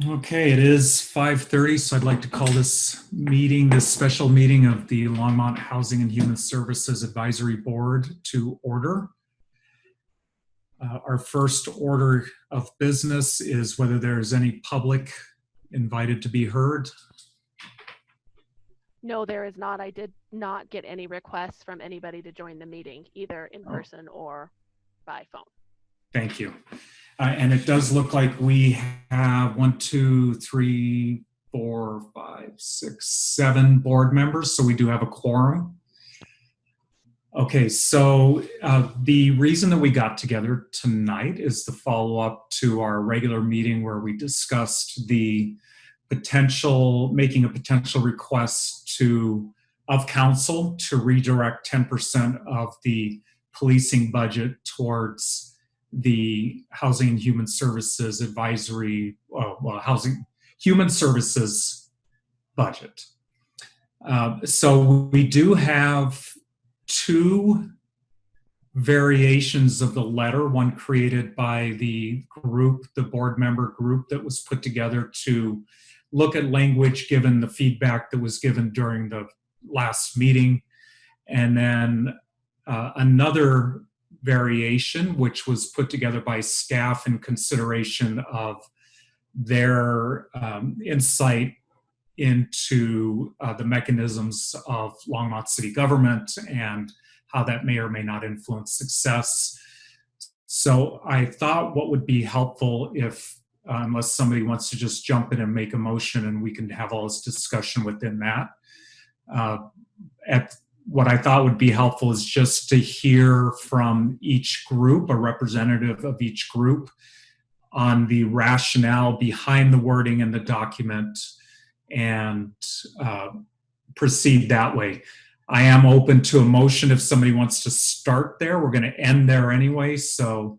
Okay, it is 5:30, so I'd like to call this meeting, this special meeting of the Longmont Housing and Human Services Advisory Board to order. Our first order of business is whether there is any public invited to be heard. No, there is not. I did not get any requests from anybody to join the meeting, either in person or by phone. Thank you. And it does look like we have 1, 2, 3, 4, 5, 6, 7 board members, so we do have a quorum. Okay, so the reason that we got together tonight is the follow-up to our regular meeting where we discussed the making a potential request of council to redirect 10% of the policing budget towards the Housing and Human Services Advisory, Human Services budget. So we do have 2 variations of the letter, one created by the group, the board member group that was put together to look at language given the feedback that was given during the last meeting, and then another variation which was put together by staff in consideration of their insight into the mechanisms of Longmont city government and how that may or may not influence success. So I thought what would be helpful if, unless somebody wants to just jump in and make a motion and we can have all this discussion within that. What I thought would be helpful is just to hear from each group, a representative of each group, on the rationale behind the wording in the document and proceed that way. I am open to a motion if somebody wants to start there. We're going to end there anyway, so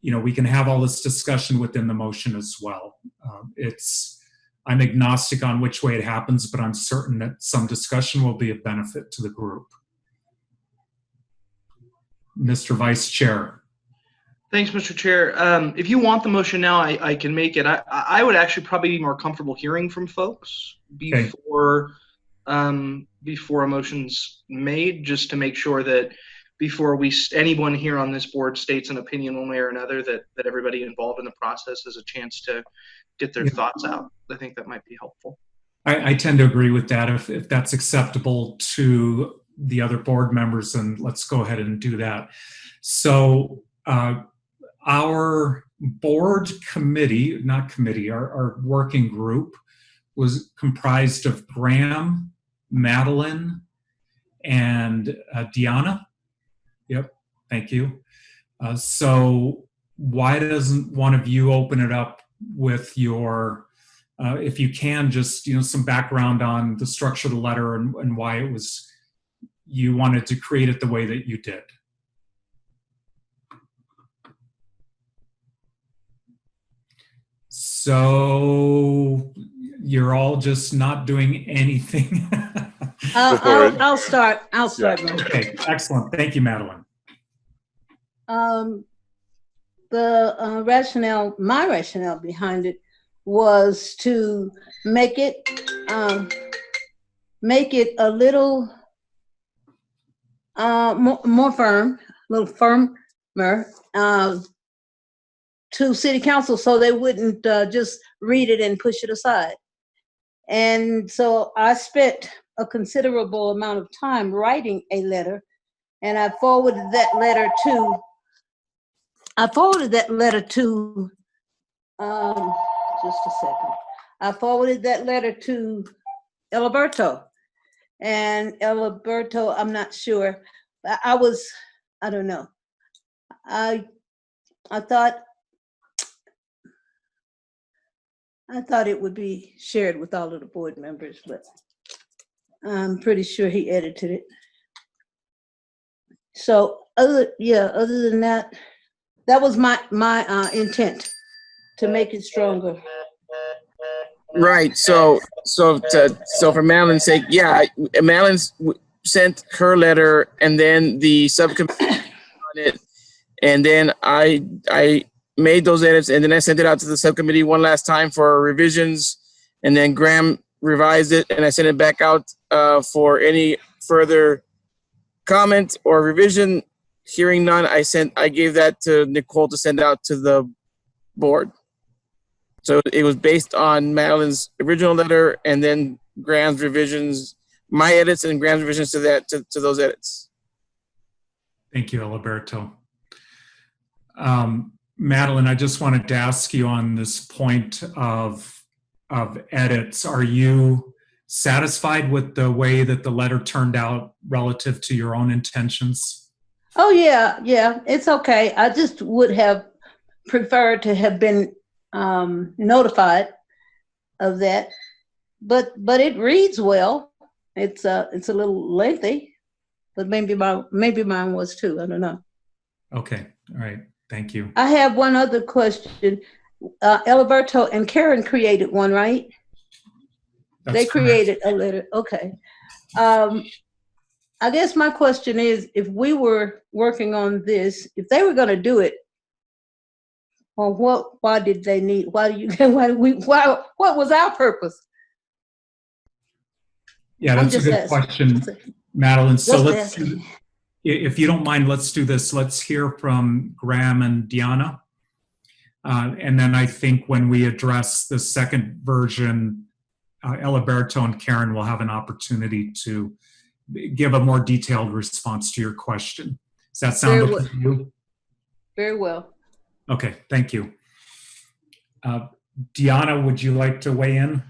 we can have all this discussion within the motion as well. I'm agnostic on which way it happens, but I'm certain that some discussion will be of benefit to the group. Mr. Vice Chair. Thanks, Mr. Chair. If you want the motion now, I can make it. I would actually probably be more comfortable hearing from folks before a motion's made, just to make sure that before anyone here on this board states an opinion one way or another, that everybody involved in the process has a chance to get their thoughts out. I think that might be helpful. I tend to agree with that. If that's acceptable to the other board members, then let's go ahead and do that. So our board committee, our working group was comprised of Graham, Madeline, and Deanna. Yep, thank you. So why doesn't one of you open it up with your, if you can, just some background on the structure of the letter and why it was you wanted to create it the way that you did. So you're all just not doing anything. I'll start. Yeah. Okay, excellent. Thank you, Madeline. My rationale behind it was to make it a little more firm, a little firmer to city council, so they wouldn't just read it and push it aside. And so I spent a considerable amount of time writing a letter, and I forwarded that letter to just a second. I forwarded that letter to Eliberto, and Eliberto, I'm not sure. I don't know. I thought it would be shared with all of the board members, but I'm pretty sure he edited it. So other than that, that was my intent, to make it stronger. Right. So for Madeline's sake, yeah, Madeline sent her letter, and then the subcommittee on it, and then I made those edits, and then I sent it out to the subcommittee one last time for revisions, and then Graham revised it, and I sent it back out for any further comment or revision. Hearing none, I gave that to Nicole to send out to the board. So it was based on Madeline's original letter, and then Graham's revisions, my edits, and Graham's revisions to that to those edits. Thank you, Alberto. Madeline, I just wanted to ask you on this point of edits. Are you satisfied with the way that the letter turned out relative to your own intentions? Oh, yeah, it's okay. I just would have preferred to have been notified of that, but it reads well. It's a little lengthy, but maybe mine was too. I don't know. Okay, all right. Thank you. I have one other question. Alberto and Karen created one, right? They created a letter. Okay. I guess my question is, if we were working on this, if they were going to do it, well, why did they need? What was our purpose? Yeah, that's a good question, Madeline. So let's, if you don't mind, let's do this. Let's hear from Graham and Deanna. And then I think when we address the second version, Alberto and Karen will have an opportunity to give a more detailed response to your question. Does that sound okay to you? Very well. Okay, thank you. Deanna, would you like to weigh in?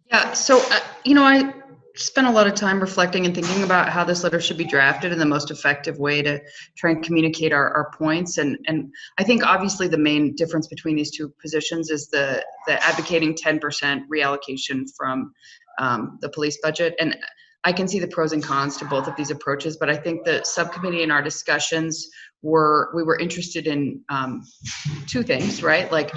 Yeah, so, I spent a lot of time reflecting and thinking about how this letter should be drafted in the most effective way to try and communicate our points. And I think obviously the main difference between these two positions is the advocating 10% reallocation from the police budget. And I can see the pros and cons to both of these approaches, but I think the subcommittee in our discussions we were interested in two things, right? Like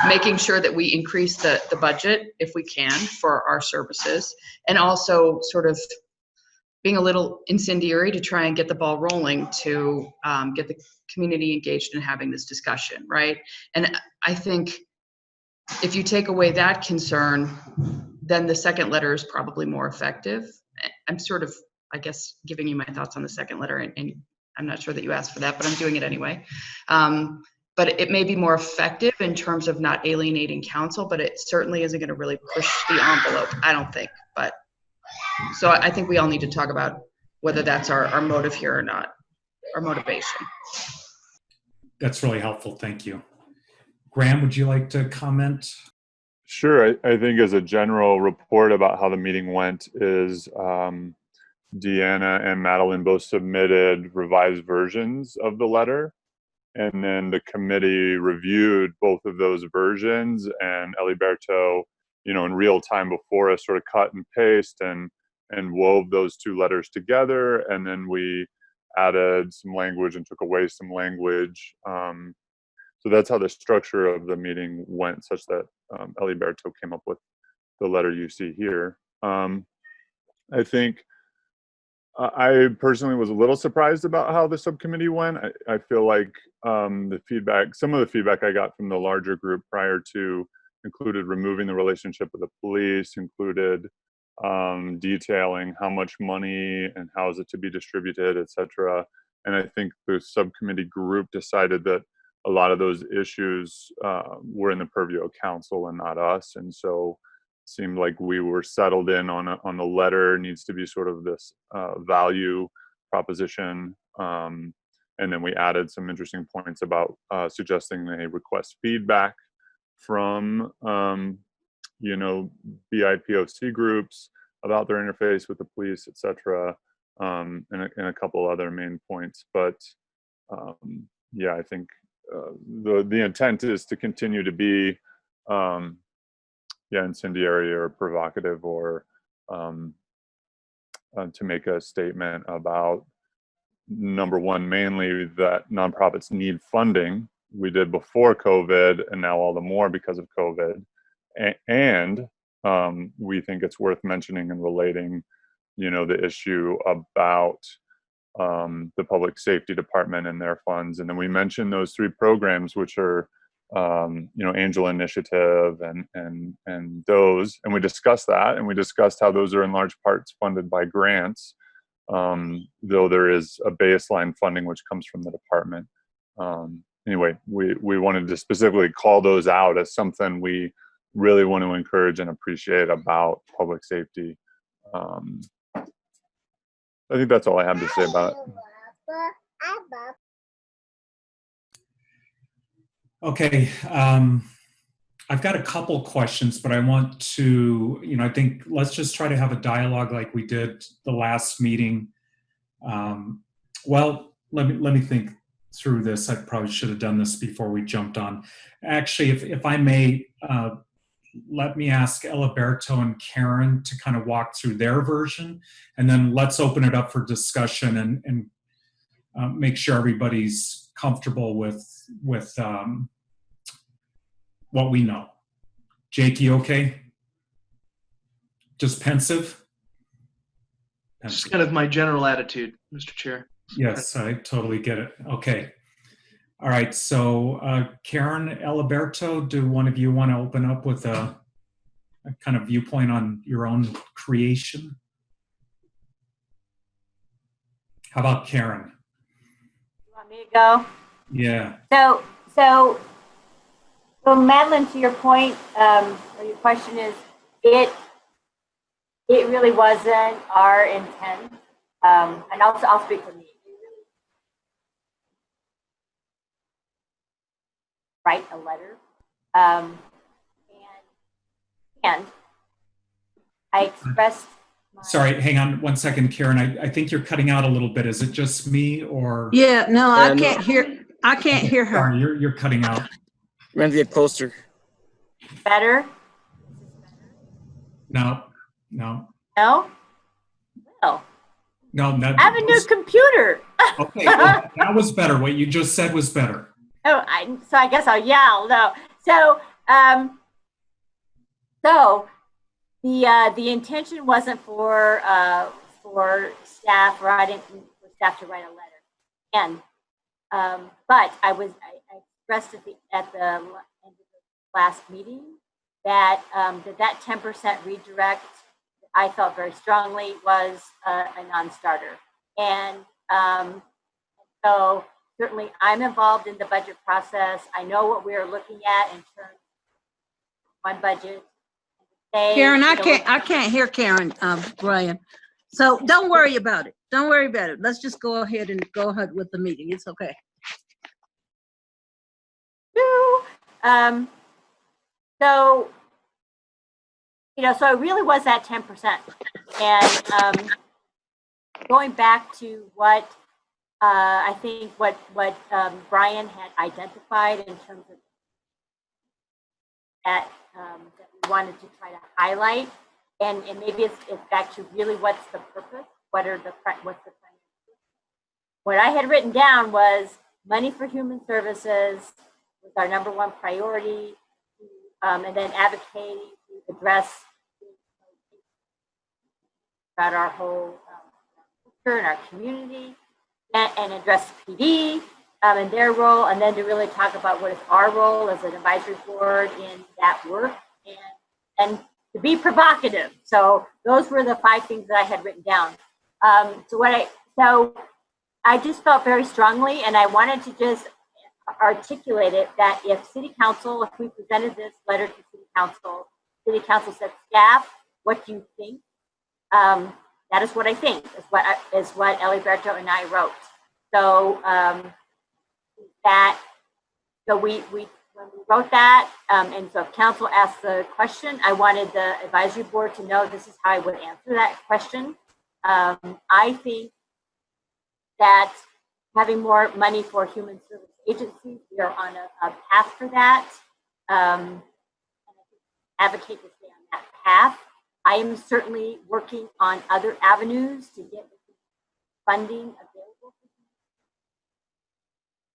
making sure that we increase the budget if we can for our services, and also sort of being a little incendiary to try and get the ball rolling to get the community engaged in having this discussion, right? And I think if you take away that concern, then the second letter is probably more effective. I'm sort of, I guess, giving you my thoughts on the second letter, and I'm not sure that you asked for that, but I'm doing it anyway. But it may be more effective in terms of not alienating council, but it certainly isn't going to really push the envelope, I don't think. But so I think we all need to talk about whether that's our motive here or not, our motivation. That's really helpful. Thank you. Graham, would you like to comment? Sure. I think as a general report about how the meeting went is Deanna and Madeline both submitted revised versions of the letter, and then the committee reviewed both of those versions, and Eliberto, in real time before us, sort of cut and paste and wove those two letters together, and then we added some language and took away some language. So that's how the structure of the meeting went, such that Eliberto came up with the letter you see here. I think I personally was a little surprised about how the subcommittee went. I feel like some of the feedback I got from the larger group prior to included removing the relationship with the police, included detailing how much money and how is it to be distributed, etc. And I think the subcommittee group decided that a lot of those issues were in the purview of council and not us, and so it seemed like we were settled in on the letter needs to be sort of this value proposition, and then we added some interesting points about suggesting they request feedback from BIPOC groups about their interface with the police, etc., and a couple other main points. But yeah, I think the intent is to continue to be incendiary or provocative, or to make a statement about, number one, mainly that nonprofits need funding. We did before COVID, and now all the more because of COVID. And we think it's worth mentioning and relating, the issue about the public safety department and their funds. And then we mentioned those three programs, which are Angel Initiative and those, and we discussed that, and we discussed how those are in large parts funded by grants, though there is a baseline funding which comes from the department. Anyway, we wanted to specifically call those out as something we really want to encourage and appreciate about public safety. I think that's all I have to say about it. Okay, I've got a couple questions, but I want to, I think let's just try to have a dialogue like we did the last meeting. Well, let me think through this. I probably should have done this before we jumped on. Actually, if I may, let me ask Eliberto and Karen to kind of walk through their version, and then let's open it up for discussion and make sure everybody's comfortable with what we know. Jake, you okay? Just pensive? Just kind of my general attitude, Mr. Chair. Yes, I totally get it. Okay. All right. So Karen, Eliberto, do one of you want to open up with a kind of viewpoint on your own creation? How about Karen? You want me to go? Yeah. So Madeline, to your point, or your question is, it really wasn't our intent, and I'll speak for me. Write a letter, and I expressed. Sorry, hang on one second, Karen. I think you're cutting out a little bit. Is it just me or? Yeah, no, I can't hear. I can't hear her. Sorry, you're cutting out. You have to get closer. Better? No. No? No. Well, I have a new computer. Okay, well, that was better. What you just said was better. Oh, so I guess I'll yell. No. So the intention wasn't for staff to write a letter, and but I expressed at the end of the last meeting that that 10% redirect, I felt very strongly was a non-starter, and so certainly I'm involved in the budget process. I know what we are looking at in terms of one budget. Karen, I can't hear Karen, Brian. So don't worry about it. Don't worry about it. Let's just go ahead with the meeting. It's okay. So it really was that 10%. And going back to what I think what Brian had identified in terms of that we wanted to try to highlight, and maybe it's back to really what's the purpose, what's the primary. What I had written down was money for human services was our number one priority, and then advocating to address about our whole culture and our community, and address PD and their role, and then to really talk about what is our role as an advisory board in that work, and to be provocative. So those were the 5 things that I had written down. So I just felt very strongly, and I wanted to just articulate it, that if we presented this letter to City Council said, staff, what do you think? That is what I think, is what Eliberto and I wrote. So when we wrote that, and so if council asked the question, I wanted the advisory board to know this is how I would answer that question. I think that having more money for human service agencies, we are on a path for that. And I advocate to stay on that path. I am certainly working on other avenues to get funding available.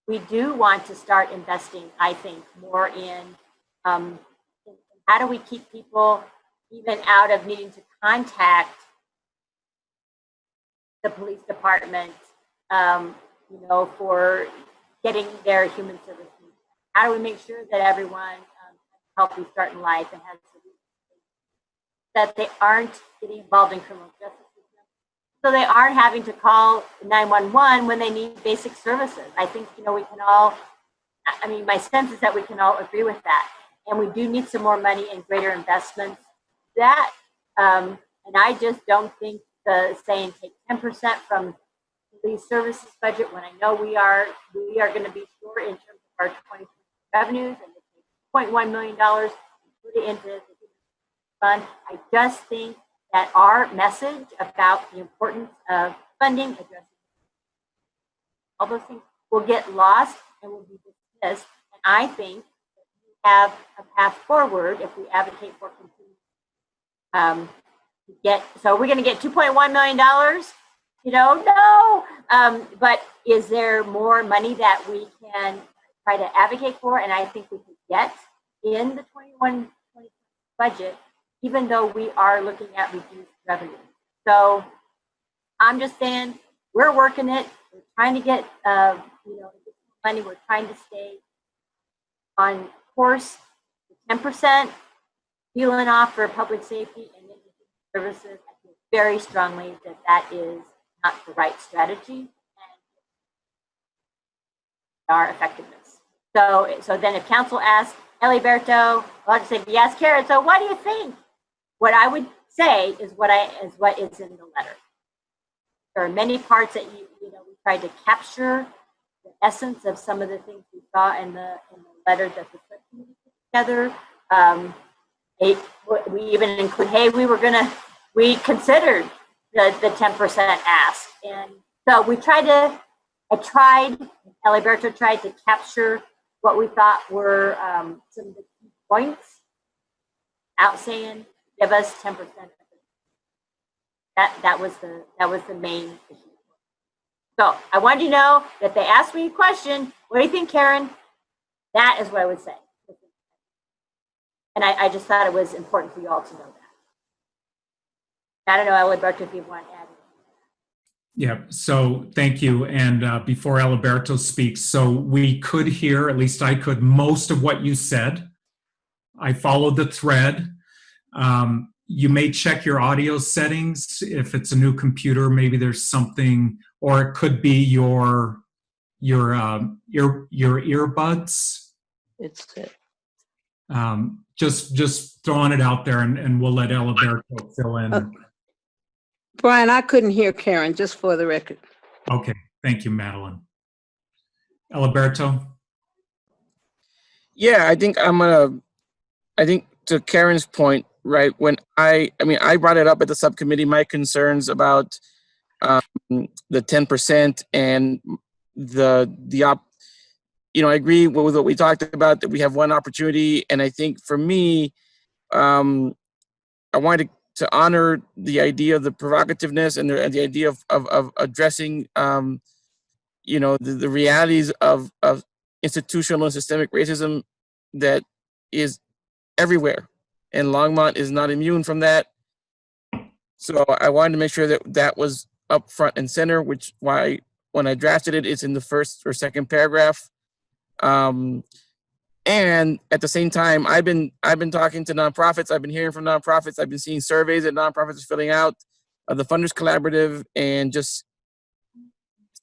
We do want to start investing, I think, more in how do we keep people even out of needing to contact the police department, for getting their human service needs. how do we make sure that everyone has a healthy start in life and has that they aren't getting involved in criminal justice system, so they aren't having to call 911 when they need basic services. I think, we can all, I mean, my sense is that we can all agree with that. And we do need some more money and greater investments. That, and I just don't think the saying take 10% from police services budget when I know we are going to be short in terms of our 2020 revenues, and take $0.1 million and put it into the fund. I just think that our message about the importance of funding, addressing all those things, will get lost and will be dismissed. And I think that we have a path forward if we advocate for continuing so we're going to get $2.1 million. No. But is there more money that we can try to advocate for? And I think we can get in the 21-20 budget, even though we are looking at reduced revenue. So I'm just saying, we're working it. We're trying to get, money. We're trying to stay on course. 10% peeling off for public safety and services. I feel very strongly that that is not the right strategy and our effectiveness. So then if council asks Eliberto, I'll just say, yes, Karen, so what do you think? What I would say is what is in the letter. There are many parts that we tried to capture the essence of some of the things we saw in the letter that the subcommittee put together. We even include, hey, we considered the 10% ask. And so Eliberto tried to capture what we thought were some of the key points, out saying, give us 10%. That was the main issue. So I wanted you to know that they asked me a question. What do you think, Karen? That is what I would say. And I just thought it was important for you all to know that. I don't know, Eliberto, if you want to add anything. Yeah, so thank you. And before Eliberto speaks, so we could hear, at least I could, most of what you said. I followed the thread. You may check your audio settings. If it's a new computer, maybe there's something, or it could be your earbuds. It's good. Just throwing it out there, and we'll let Eliberto fill in. Brian, I couldn't hear Karen, just for the record. Okay, thank you, Madeline. Eliberto? Yeah, I think to Karen's point, right, when I brought it up at the subcommittee, my concerns about the 10% and I agree with what we talked about, that we have one opportunity. And I think for me, I wanted to honor the idea of the provocativeness and the idea of addressing, the realities of institutional and systemic racism that is everywhere. And Longmont is not immune from that. So I wanted to make sure that was up front and center, which why when I drafted it, it's in the first or second paragraph. And at the same time, I've been talking to nonprofits. I've been hearing from nonprofits. I've been seeing surveys that nonprofits are filling out of the Funders Collaborative, and just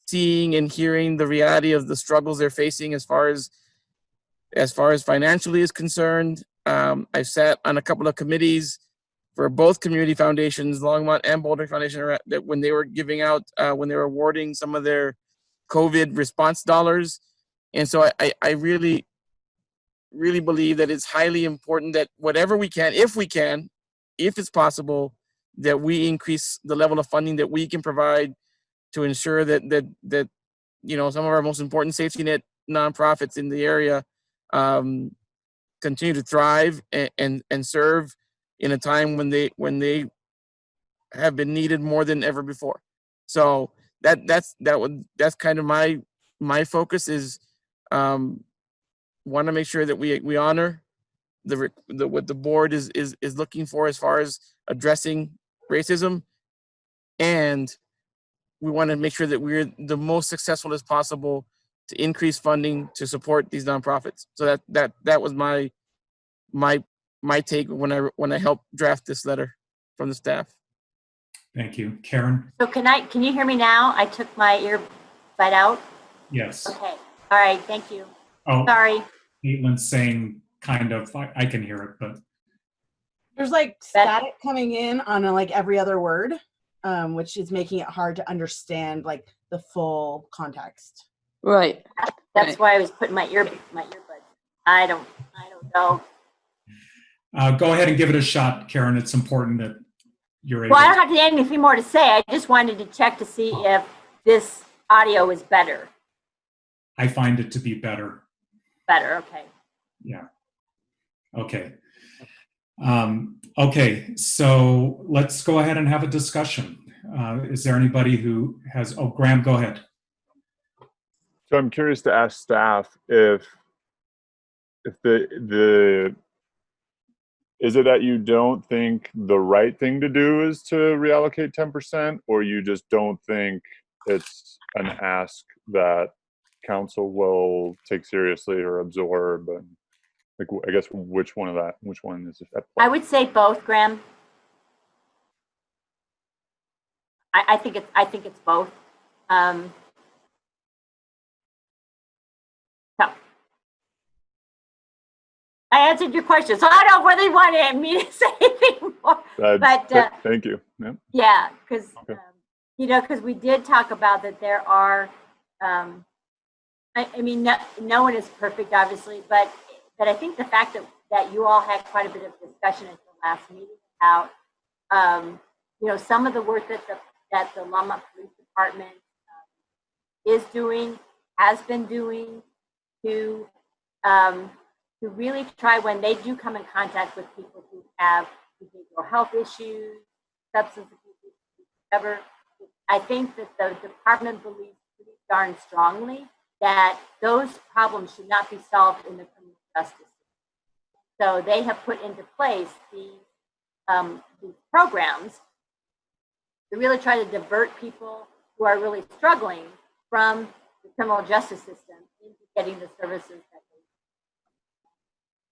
seeing and hearing the reality of the struggles they're facing as far as financially is concerned. I've sat on a couple of committees for both community foundations, Longmont and Boulder Foundation, that when they were giving out, when they were awarding some of their COVID response dollars. And so I really believe that it's highly important that whatever we can, if it's possible, that we increase the level of funding that we can provide to ensure that some of our most important safety net nonprofits in the area continue to thrive and serve in a time when they have been needed more than ever before. So that's kind of my focus is want to make sure that we honor what the board is looking for as far as addressing racism, and we want to make sure that we're the most successful as possible to increase funding to support these nonprofits. So that was my take when I helped draft this letter from the staff. Thank you. Karen? So can you hear me now? I took my earbud out. Yes. Okay. All right. Thank you. Oh, Sorry. Caitlin's saying kind of, I can hear it, but There's like static coming in on like every other word, which is making it hard to understand like the full context. Right. That's why I was putting my earbuds. I don't know. go ahead and give it a shot, Karen. It's important that you're able Well, I don't have anything more to say. I just wanted to check to see if this audio is better. I find it to be better. Better. Okay. Yeah. Okay. Okay, so let's go ahead and have a discussion. Is there anybody who has, Graham, go ahead. So I'm curious to ask staff if the is it that you don't think the right thing to do is to reallocate 10%, or you just don't think it's an ask that council will take seriously or absorb? And like, I guess which one is at play? I would say both, Graham. I think it's both. So I answered your question, so I don't really want me to say anything more. But thank you. Yeah. Yeah, because Okay. because we did talk about that there are. I mean, no one is perfect, obviously, but I think the fact that you all had quite a bit of discussion at the last meeting about some of the work that the Longmont Police Department is doing, has been doing to really try when they do come in contact with people who have behavioral health issues, substance abuse issues, whatever. I think that the department believes pretty darn strongly that those problems should not be solved in the criminal justice system. So they have put into place these programs to really try to divert people who are really struggling from the criminal justice system into getting the services that they need.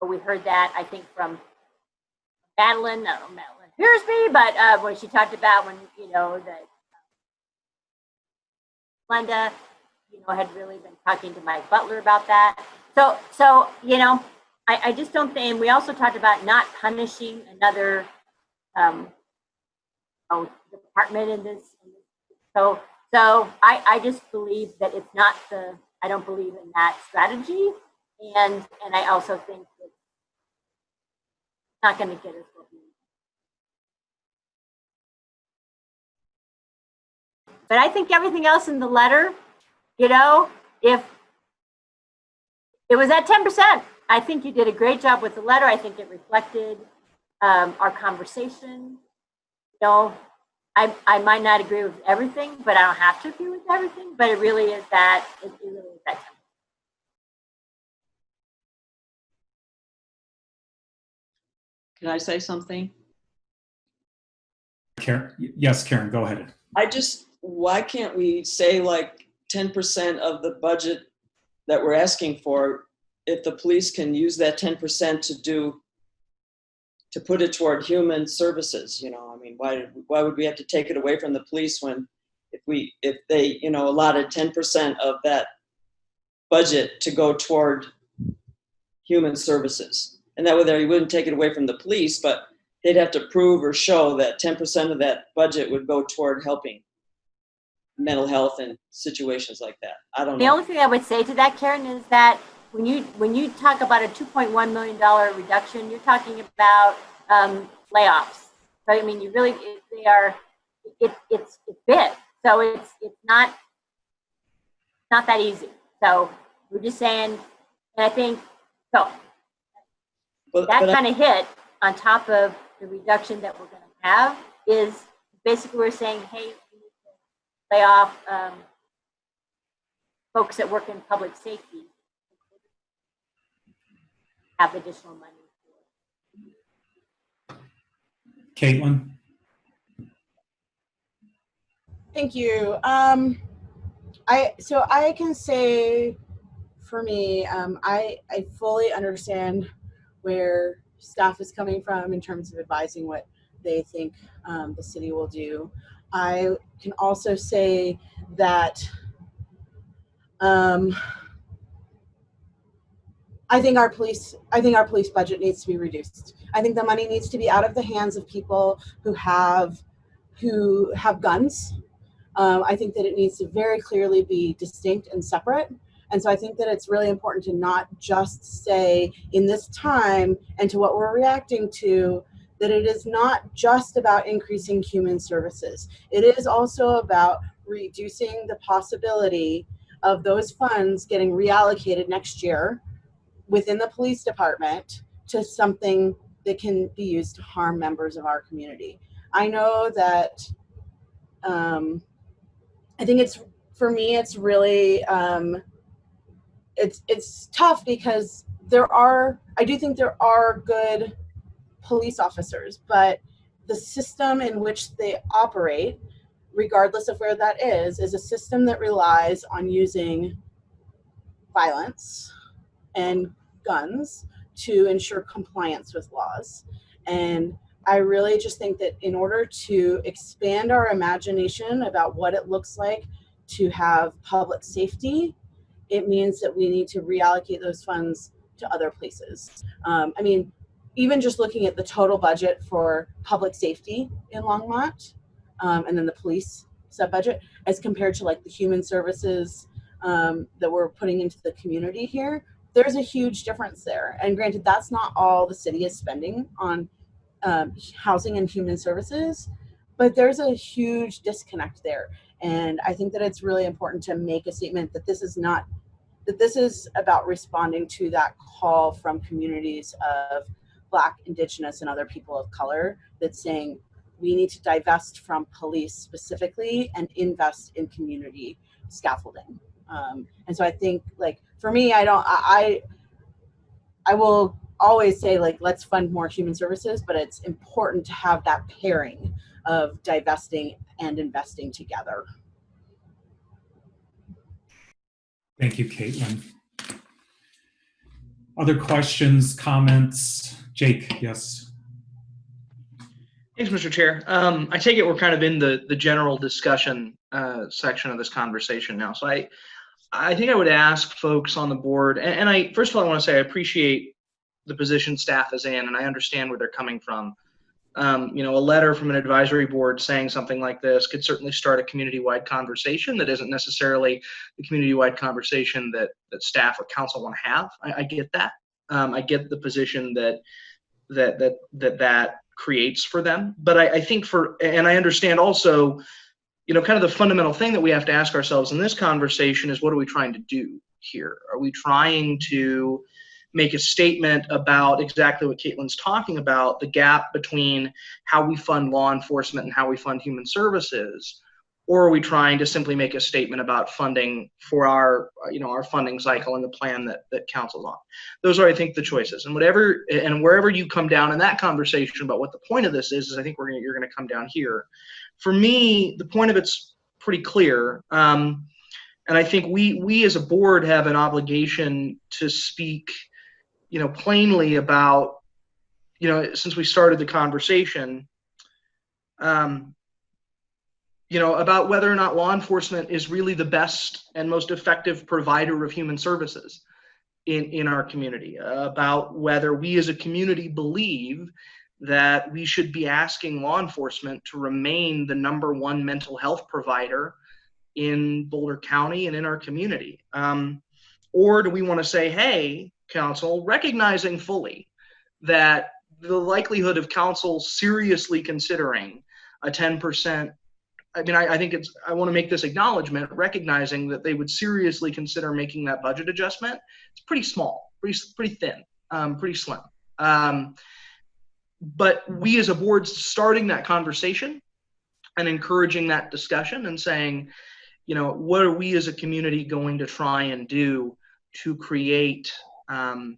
But we heard that, I think, from Madeline hears me, but when she talked about when, that Glenda, had really been talking to Mike Butler about that. So I just don't think, and we also talked about not punishing another department in this. So I just believe that it's not I don't believe in that strategy. And I also think that it's not going to get us what we need. But I think everything else in the letter, if it was at 10%, I think you did a great job with the letter. I think it reflected our conversation. I might not agree with everything, but I don't have to agree with everything. But it really is that. It really is that 10%. Can I say something? Karen, yes, Karen, go ahead. Why can't we say like 10% of the budget that we're asking for, if the police can use that 10% to put it toward human services? I mean, why would we have to take it away from the police when if they allotted 10% of that budget to go toward human services? And that way they wouldn't take it away from the police, but they'd have to prove or show that 10% of that budget would go toward helping mental health and situations like that. I don't know. The only thing I would say to that, Karen, is that when you talk about a $2.1 million reduction, you're talking about layoffs. So I mean, it's big. So it's not that easy. So we're just saying, and I think so. That kind of hit on top of the reduction that we're going to have is basically we're saying, hey, we need to lay off folks that work in public safety, have additional money. Caitlin? Thank you. I can say for me, I fully understand where staff is coming from in terms of advising what they think the city will do. I can also say that I think our police budget needs to be reduced. I think the money needs to be out of the hands of people who have guns. I think that it needs to very clearly be distinct and separate. And so I think that it's really important to not just say in this time and to what we're reacting to, that it is not just about increasing human services. It is also about reducing the possibility of those funds getting reallocated next year within the police department to something that can be used to harm members of our community. I know that I think for me, it's really, it's tough because I do think there are good police officers, but the system in which they operate, regardless of where that is a system that relies on using violence and guns to ensure compliance with laws. And I really just think that in order to expand our imagination about what it looks like to have public safety, it means that we need to reallocate those funds to other places. I mean, even just looking at the total budget for public safety in Longmont, and then the police sub-budget as compared to like the human services that we're putting into the community here, there's a huge difference there. And granted, that's not all the city is spending on housing and human services, but there's a huge disconnect there. And I think that it's really important to make a statement that this is about responding to that call from communities of Black, Indigenous, and other people of color that's saying we need to divest from police specifically and invest in community scaffolding. And so I think, like, for me, I will always say, like, let's fund more human services, but it's important to have that pairing of divesting and investing together. Thank you, Caitlin. Other questions, comments? Jake, yes. Thanks, Mr. Chair. I take it we're kind of in the general discussion section of this conversation now. So I think I would ask folks on the board, and I first of all, I want to say I appreciate the position staff is in, and I understand where they're coming from. You know, a letter from an advisory board saying something like this could certainly start a community-wide conversation that isn't necessarily the community-wide conversation that staff or council want to have. I get that. I get the position that creates for them. But I think and I understand also, you know, kind of the fundamental thing that we have to ask ourselves in this conversation is, what are we trying to do here? Are we trying to make a statement about exactly what Caitlin's talking about, the gap between how we fund law enforcement and how we fund human services? Or are we trying to simply make a statement about funding for our funding cycle and the plan that council's on? Those are, I think, the choices. And wherever you come down in that conversation about what the point of this is I think you're going to come down here. For me, the point of it's pretty clear. And I think we as a board have an obligation to speak, you know, plainly about, you know, since we started the conversation, you know, about whether or not law enforcement is really the best and most effective provider of human services in our community, about whether we as a community believe that we should be asking law enforcement to remain the #1 mental health provider in Boulder County and in our community. Or do we want to say, hey, council, recognizing fully that the likelihood of council seriously considering a 10%, I mean, I think I want to make this acknowledgement, recognizing that they would seriously consider making that budget adjustment. It's pretty small, pretty thin, pretty slim. But we as a board starting that conversation and encouraging that discussion and saying, you know, what are we as a community going to try and do to create an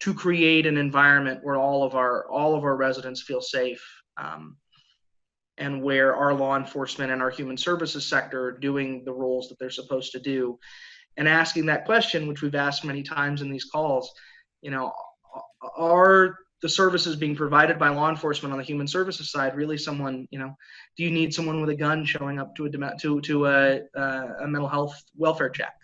environment where all of our residents feel safe, and where our law enforcement and our human services sector are doing the roles that they're supposed to do. and asking that question, which we've asked many times in these calls, are the services being provided by law enforcement on the human services side really someone, do you need someone with a gun showing up to a mental health welfare check?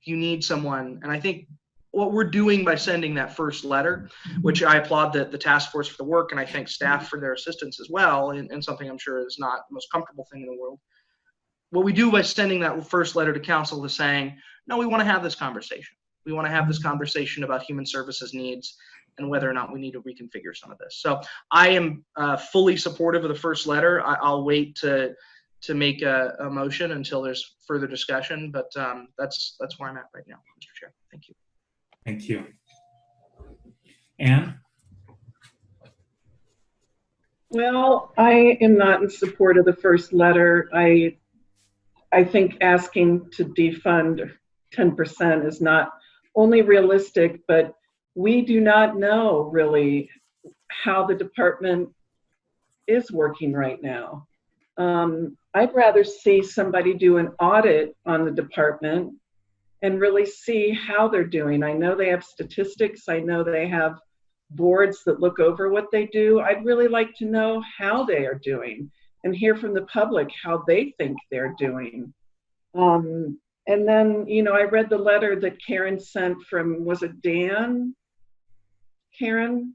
Do you need someone? And I think what we're doing by sending that first letter, which I applaud the task force for the work, and I thank staff for their assistance as well, and something I'm sure is not the most comfortable thing in the world. What we do by sending that first letter to council is saying, no, we want to have this conversation. We want to have this conversation about human services needs and whether or not we need to reconfigure some of this. So I am fully supportive of the first letter. I'll wait to make a motion until there's further discussion, but that's where I'm at right now, Mr. Chair. Thank you. Thank you. Anne? Well, I am not in support of the first letter. I think asking to defund 10% is not only realistic, but we do not know really how the department is working right now. I'd rather see somebody do an audit on the department and really see how they're doing. I know they have statistics. I know they have boards that look over what they do. I'd really like to know how they are doing and hear from the public how they think they're doing. And then, I read the letter that Karen sent from, was it Dan? Karen?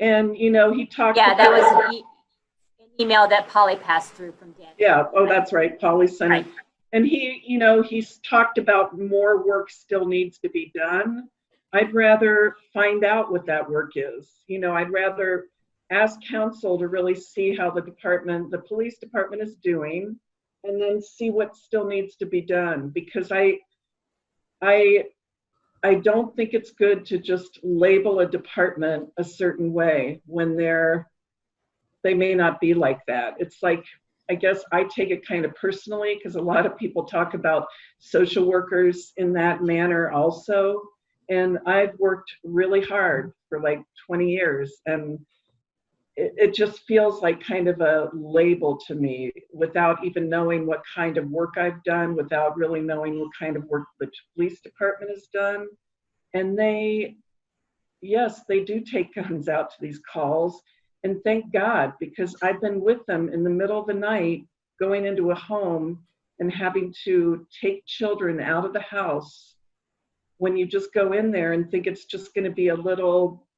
And, he talked Yeah, about— that was an email that Polly passed through from Dan. Yeah, oh, that's right, Polly sent it. And he, he's talked about more work still needs to be done. I'd rather find out what that work is. I'd rather ask council to really see how the police department is doing, and then see what still needs to be done. Because I don't think it's good to just label a department a certain way when they may not be like that. It's like, I guess I take it kind of personally because a lot of people talk about social workers in that manner also. And I've worked really hard for like 20 years, and it just feels like kind of a label to me without even knowing what kind of work I've done, without really knowing what kind of work the police department has done. And yes, they do take guns out to these calls. And thank God, because I've been with them in the middle of the night, going into a home and having to take children out of the house when you just go in there and think it's just going to be a little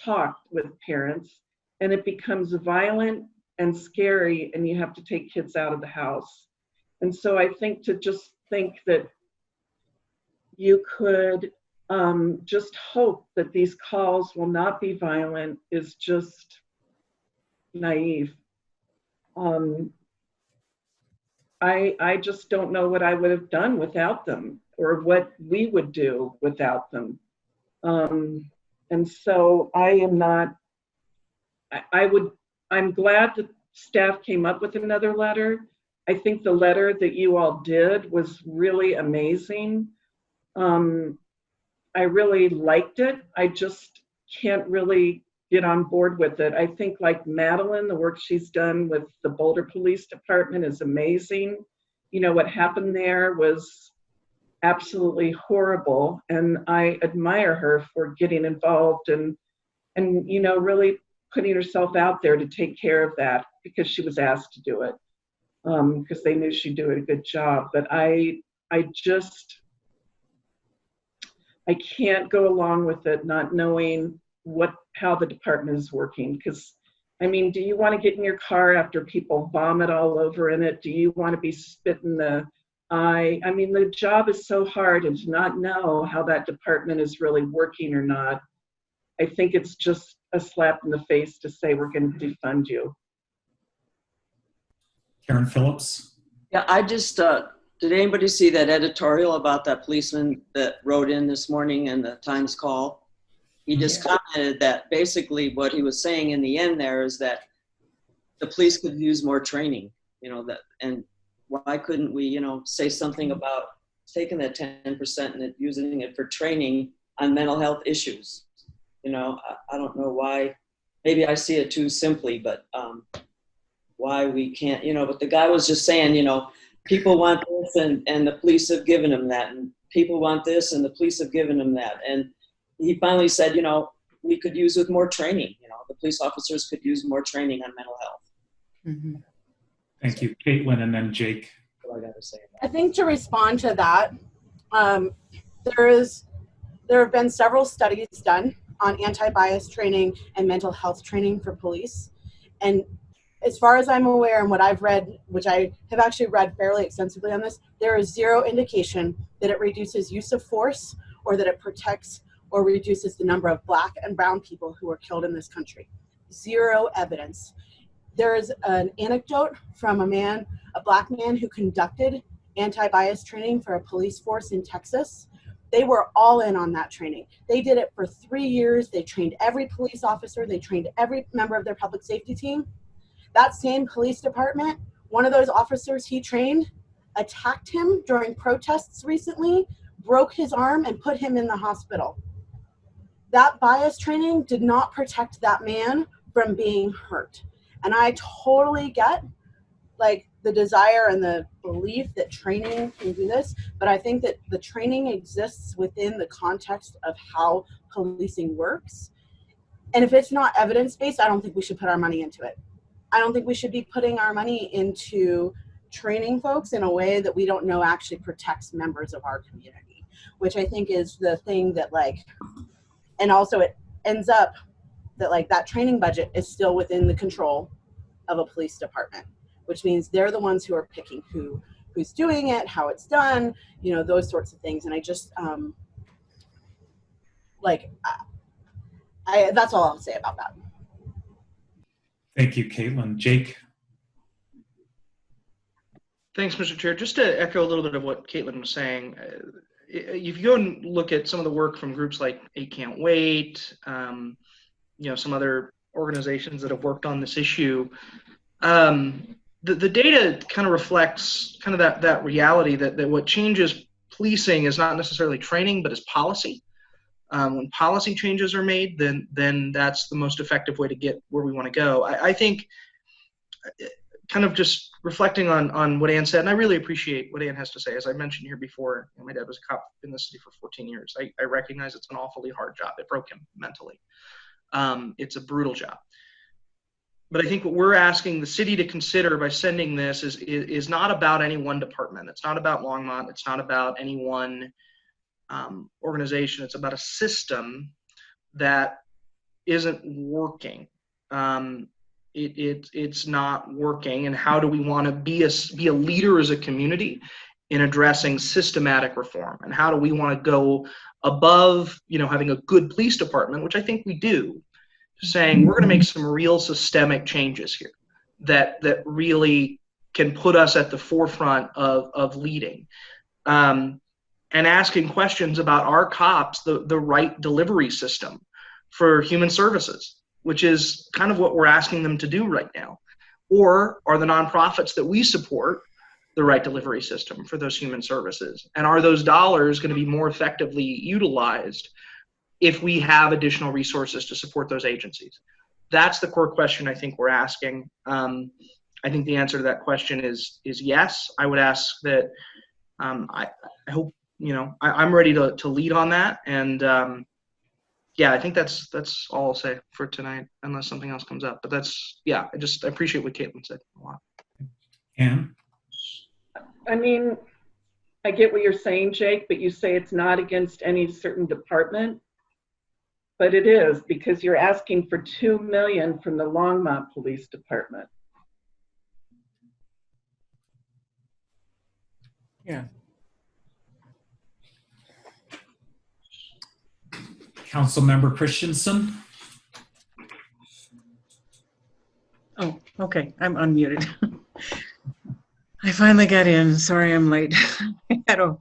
talk with parents, and it becomes violent and scary, and you have to take kids out of the house. And so I think that you could just hope that these calls will not be violent is just naive. I just don't know what I would have done without them, or what we would do without them. And so I'm glad that staff came up with another letter. I think the letter that you all did was really amazing. I really liked it. I just can't really get on board with it. I think like Madeline, the work she's done with the Boulder Police Department is amazing. What happened there was absolutely horrible, and I admire her for getting involved and really putting herself out there to take care of that, because she was asked to do it, because they knew she'd do a good job. But I can't go along with it not knowing how the department is working. Because do you want to get in your car after people vomit all over in it? Do you want to be spit in the eye? The job is so hard, and to not know how that department is really working or not, I think it's just a slap in the face to say we're going to defund you. Karen Phillips? Yeah, I just, did anybody see that editorial about that policeman that wrote in this morning in the Times Call? He just commented that basically what he was saying in the end there is that the police could use more training, and why couldn't we, say something about taking that 10% and using it for training on mental health issues? I don't know why, maybe I see it too simply, but why we can't, but the guy was just saying, people want this and the police have given them that, and people want this and the police have given them that. And he finally said, we could use with more training. The police officers could use more training on mental health. Mm-hmm. Thank you, Caitlin, and then Jake. What I got to say. I think to respond to that, there have been several studies done on anti-bias training and mental health training for police. And as far as I'm aware and what I've read, which I have actually read fairly extensively on this, there is zero indication that it reduces use of force or that it protects or reduces the number of Black and brown people who are killed in this country. Zero evidence. There is an anecdote from a Black man who conducted anti-bias training for a police force in Texas. They were all in on that training. They did it for 3 years. They trained every police officer. They trained every member of their public safety team. That same police department, one of those officers he trained attacked him during protests recently, broke his arm, and put him in the hospital. That bias training did not protect that man from being hurt. And I totally get the desire and the belief that training can do this, but I think that the training exists within the context of how policing works. And if it's not evidence-based, I don't think we should put our money into it. I don't think we should be putting our money into training folks in a way that we don't know actually protects members of our community, which I think is the thing that and also it ends up that that training budget is still within the control of a police department, which means they're the ones who are picking who's doing it, how it's done, those sorts of things. And I just that's all I'll say about that. Thank you, Caitlin. Jake? Thanks, Mr. Chair. Just to echo a little bit of what Caitlin was saying, if you go and look at some of the work from groups like A Can't Wait, some other organizations that have worked on this issue, the data kind of reflects kind of that reality that what changes policing is not necessarily training, but is policy. When policy changes are made, then that's the most effective way to get where we want to go. I think kind of just reflecting on what Ann said, and I really appreciate what Ann has to say. As I mentioned here before, my dad was a cop in the city for 14 years. I recognize it's an awfully hard job. It broke him mentally. It's a brutal job. But I think what we're asking the city to consider by sending this is not about any one department. It's not about Longmont. It's not about any one organization. It's about a system that isn't working. It's not working. And how do we want to be a leader as a community in addressing systematic reform? And how do we want to go above, having a good police department, which I think we do, saying we're going to make some real systemic changes here that really can put us at the forefront of leading, and asking questions about our cops, the right delivery system for human services, which is kind of what we're asking them to do right now. Or are the nonprofits that we support the right delivery system for those human services? And are those dollars going to be more effectively utilized if we have additional resources to support those agencies? That's the core question I think we're asking. I think the answer to that question is yes. I would ask that, I hope, I'm ready to lead on that. And I think that's all I'll say for tonight, unless something else comes up. But I appreciate what Caitlin said a lot. Ann? I mean, I get what you're saying, Jake, but you say it's not against any certain department. But it is, because you're asking for $2 million from the Longmont Police Department. Yeah. Councilmember Christensen? Oh, okay. I'm unmuted. I finally got in. Sorry I'm late. I had a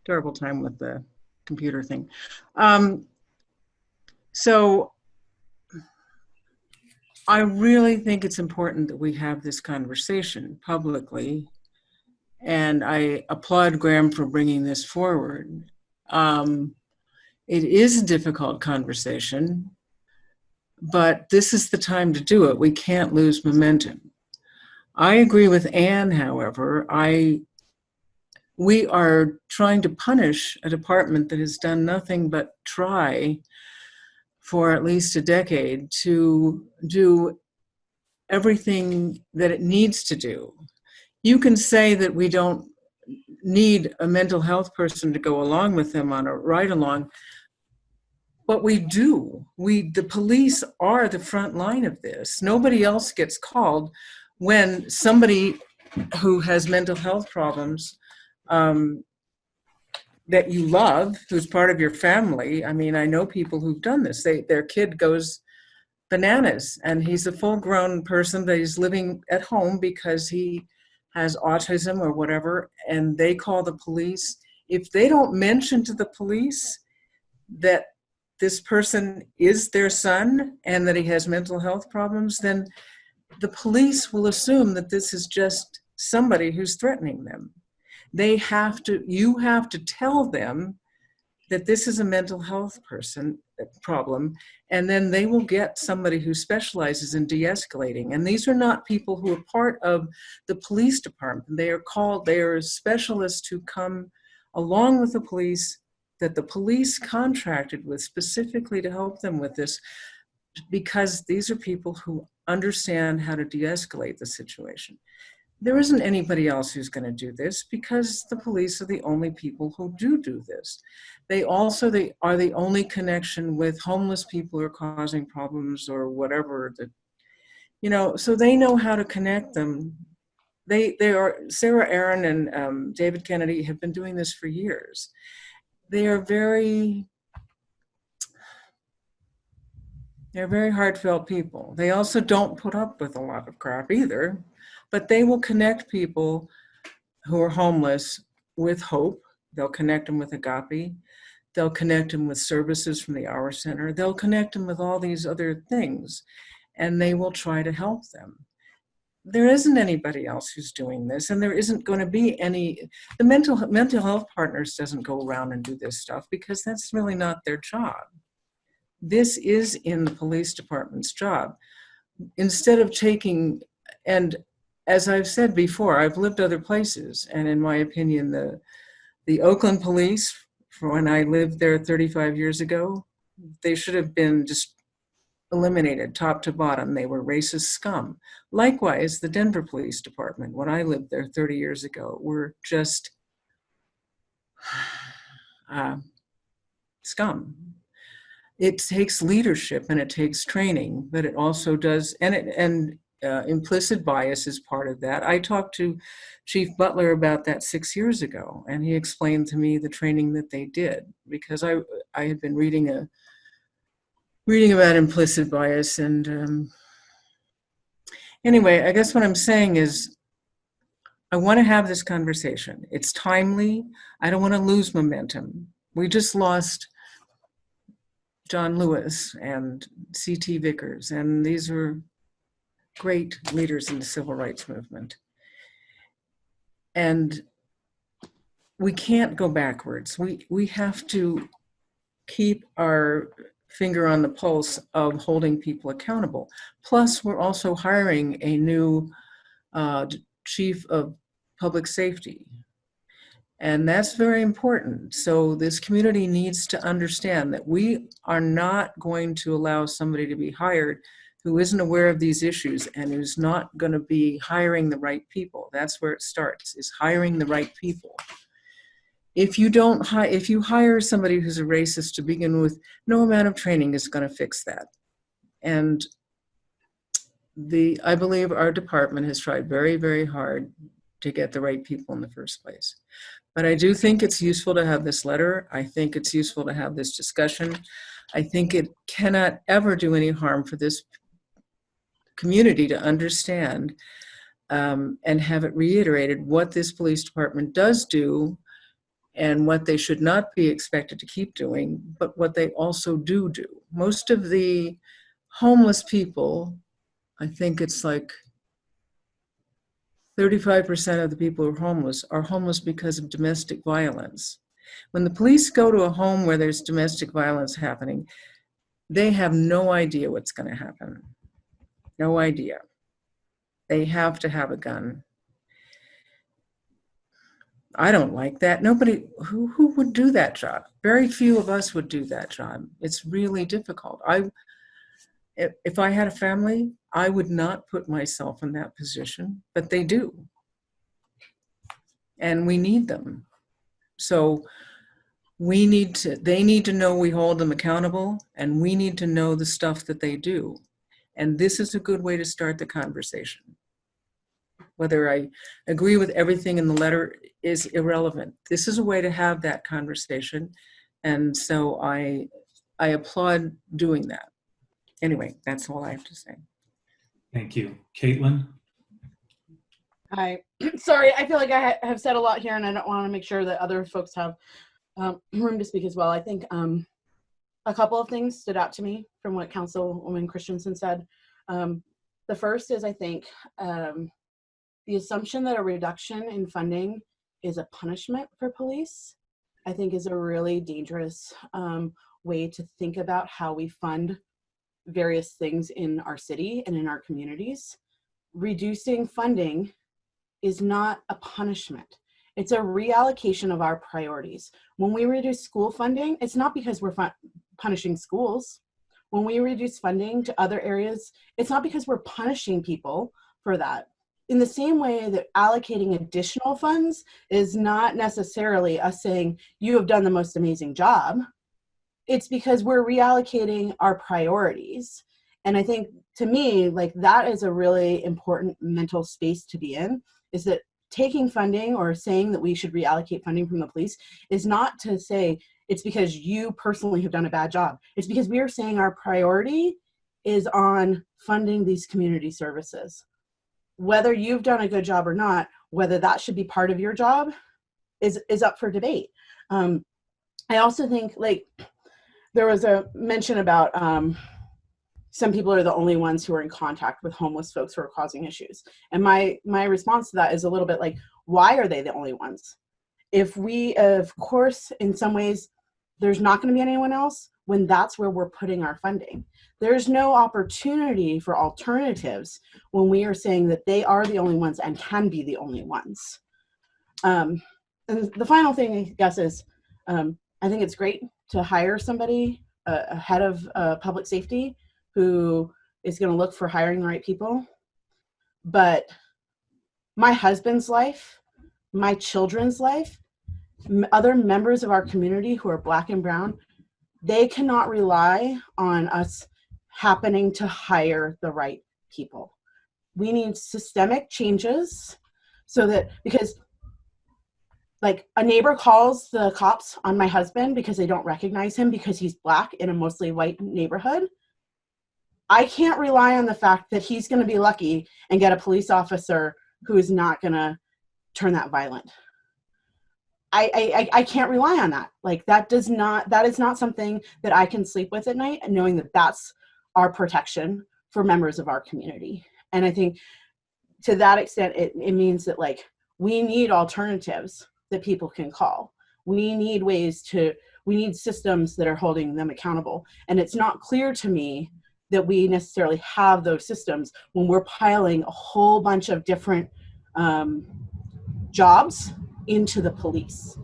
terrible time with the computer thing. So I really think it's important that we have this conversation publicly, and I applaud Graham for bringing this forward. It is a difficult conversation, but this is the time to do it. We can't lose momentum. I agree with Ann, however. I we are trying to punish a department that has done nothing but try for at least a decade to do everything that it needs to do. You can say that we don't need a mental health person to go along with them on a ride along, but we do. The police are the front line of this. Nobody else gets called when somebody who has mental health problems that you love, who's part of your family. I mean, I know people who've done this. Their kid goes bananas, and he's a full-grown person that is living at home because he has autism or whatever, and they call the police. If they don't mention to the police that this person is their son and that he has mental health problems, then the police will assume that this is just somebody who's threatening them. You have to tell them that this is a mental health problem, and then they will get somebody who specializes in de-escalating. And these are not people who are part of the police department. They are specialists who come along with the police, that the police contracted with specifically to help them with this, because these are people who understand how to de-escalate the situation. There isn't anybody else who's going to do this, because the police are the only people who do this. They are the only connection with homeless people who are causing problems or whatever. So they know how to connect them. Sarah Aaron and David Kennedy have been doing this for years. They're very heartfelt people. They also don't put up with a lot of crap either, but they will connect people who are homeless with hope. They'll connect them with Agape. They'll connect them with services from the Hour Center. They'll connect them with all these other things, and they will try to help them. There isn't anybody else who's doing this, and there isn't going to be any. The mental health partners doesn't go around and do this stuff, because that's really not their job. This is in the police department's job. Instead of and as I've said before, I've lived other places, and in my opinion, the Oakland police, for when I lived there 35 years ago, they should have been just eliminated top to bottom. They were racist scum. Likewise, the Denver Police Department, when I lived there 30 years ago, were just scum. It takes leadership and it takes training, but it also does, and implicit bias is part of that. I talked to Chief Butler about that 6 years ago, and he explained to me the training that they did, because I had been reading about implicit bias. And anyway, I guess what I'm saying is I want to have this conversation. It's timely. I don't want to lose momentum. We just lost John Lewis and C.T. Vickers, and these are great leaders in the civil rights movement. And we can't go backwards. We have to keep our finger on the pulse of holding people accountable. Plus, we're also hiring a new chief of public safety. And that's very important. So this community needs to understand that we are not going to allow somebody to be hired who isn't aware of these issues and who's not going to be hiring the right people. That's where it starts, is hiring the right people. If you hire somebody who's a racist to begin with, no amount of training is going to fix that. And I believe our department has tried very, very hard to get the right people in the first place. But I do think it's useful to have this letter. I think it's useful to have this discussion. I think it cannot ever do any harm for this community to understand and have it reiterated what this police department does do and what they should not be expected to keep doing, but what they also do. Most of the homeless people, I think it's like 35% of the people who are homeless because of domestic violence. When the police go to a home where there's domestic violence happening, they have no idea what's going to happen. No idea. They have to have a gun. I don't like that. Nobody who would do that job. Very few of us would do that job. It's really difficult. If I had a family, I would not put myself in that position, but they do. And we need them. So they need to know we hold them accountable, and we need to know the stuff that they do. And this is a good way to start the conversation. Whether I agree with everything in the letter is irrelevant. This is a way to have that conversation. And so I applaud doing that. Anyway, that's all I have to say. Thank you. Caitlin? Hi. Sorry, I feel like I have said a lot here, and I don't want to make sure that other folks have room to speak as well. I think a couple of things stood out to me from what Councilwoman Christensen said. The first is, I think, the assumption that a reduction in funding is a punishment for police, I think is a really dangerous way to think about how we fund various things in our city and in our communities. Reducing funding is not a punishment. It's a reallocation of our priorities. When we reduce school funding, it's not because we're punishing schools. When we reduce funding to other areas, it's not because we're punishing people for that. In the same way that allocating additional funds is not necessarily us saying, you have done the most amazing job. It's because we're reallocating our priorities. And I think, to me, like, that is a really important mental space to be in, is that taking funding or saying that we should reallocate funding from the police is not to say it's because you personally have done a bad job. It's because we are saying our priority is on funding these community services. Whether you've done a good job or not, whether that should be part of your job is up for debate. I also think, like, there was a mention about some people are the only ones who are in contact with homeless folks who are causing issues. And my response to that is a little bit like, why are they the only ones? If we, of course, in some ways, there's not going to be anyone else when that's where we're putting our funding. There's no opportunity for alternatives when we are saying that they are the only ones and can be the only ones. And the final thing, I guess, is I think it's great to hire somebody, a head of public safety, who is going to look for hiring the right people. But my husband's life, my children's life, other members of our community who are Black and brown, they cannot rely on us happening to hire the right people. We need systemic changes so that, because like a neighbor calls the cops on my husband because they don't recognize him because he's Black in a mostly white neighborhood, I can't rely on the fact that he's going to be lucky and get a police officer who is not going to turn that violent. I can't rely on that. Like, that is not something that I can sleep with at night, and knowing that that's our protection for members of our community. And I think to that extent, it means that, like, we need alternatives that people can call. We need we need systems that are holding them accountable. And it's not clear to me that we necessarily have those systems when we're piling a whole bunch of different jobs into the police.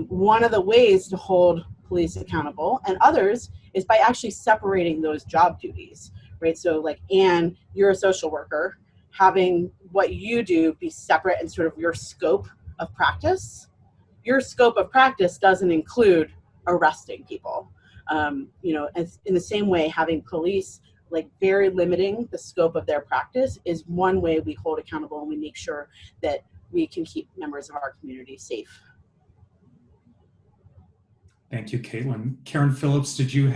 One of the ways to hold police accountable, and others, is by actually separating those job duties, right? So, like, Anne, you're a social worker, having what you do be separate and sort of your scope of practice. Your scope of practice doesn't include arresting people. As in the same way, having police, like, very limiting the scope of their practice is one way we hold accountable and we make sure that we can keep members of our community safe. Thank you, Caitlin. Karen Phillips, did you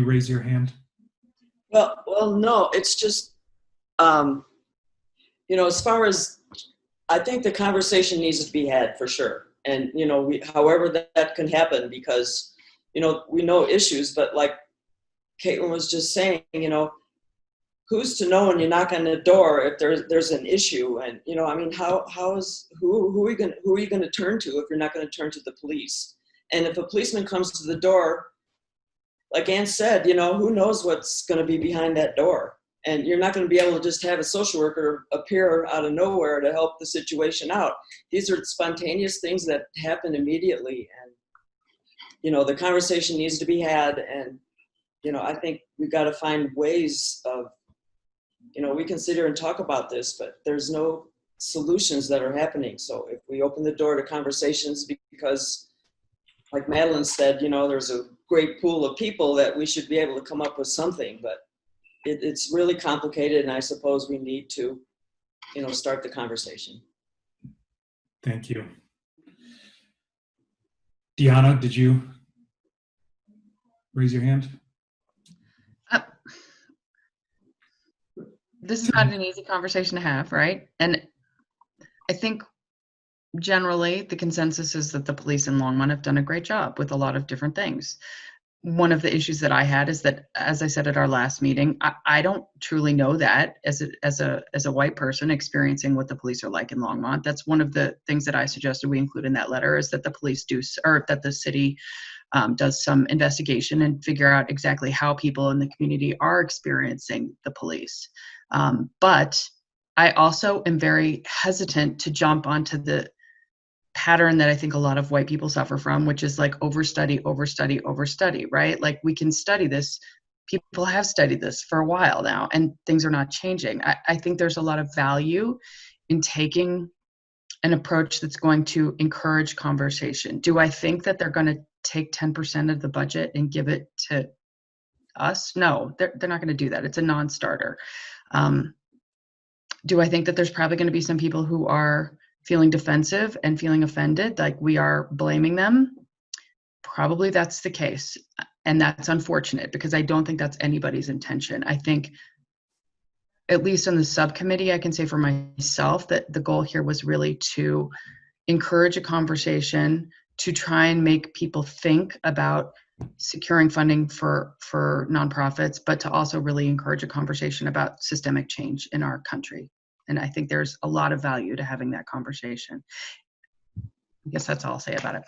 raise your hand? Well, no, it's just, as far as, I think the conversation needs to be had for sure. And, however that can happen, because, we know issues, but like Caitlin was just saying, who's to know when you knock on the door if there's an issue? And, who are you going to turn to if you're not going to turn to the police? And if a policeman comes to the door, like Ann said, who knows what's going to be behind that door? And you're not going to be able to just have a social worker appear out of nowhere to help the situation out. These are spontaneous things that happen immediately. And, you know, the conversation needs to be had. And, you know, I think we've got to find ways of, you know, we can sit here and talk about this, but there's no solutions that are happening. So if we open the door to conversations, because like Madeline said, you know, there's a great pool of people that we should be able to come up with something, but it's really complicated. And I suppose we need to, you know, start the conversation. Thank you. Deanna, did you raise your hand? This is not an easy conversation to have, right? And I think generally the consensus is that the police in Longmont have done a great job with a lot of different things. One of the issues that I had is that, as I said at our last meeting, I don't truly know that as a white person experiencing what the police are like in Longmont. That's one of the things that I suggested we include in that letter, is that the police do, or that the city does some investigation and figure out exactly how people in the community are experiencing the police. But I also am very hesitant to jump onto the pattern that I think a lot of white people suffer from, which is like overstudy, overstudy, overstudy, right? Like, we can study this. People have studied this for a while now, and things are not changing. I think there's a lot of value in taking an approach that's going to encourage conversation. Do I think that they're going to take 10% of the budget and give it to us? No, they're not going to do that. It's a non-starter. Do I think that there's probably going to be some people who are feeling defensive and feeling offended, like we are blaming them? Probably that's the case. And that's unfortunate, because I don't think that's anybody's intention. I think, at least in the subcommittee, I can say for myself that the goal here was really to encourage a conversation, to try and make people think about securing funding for nonprofits, but to also really encourage a conversation about systemic change in our country. And I think there's a lot of value to having that conversation. I guess that's all I'll say about it.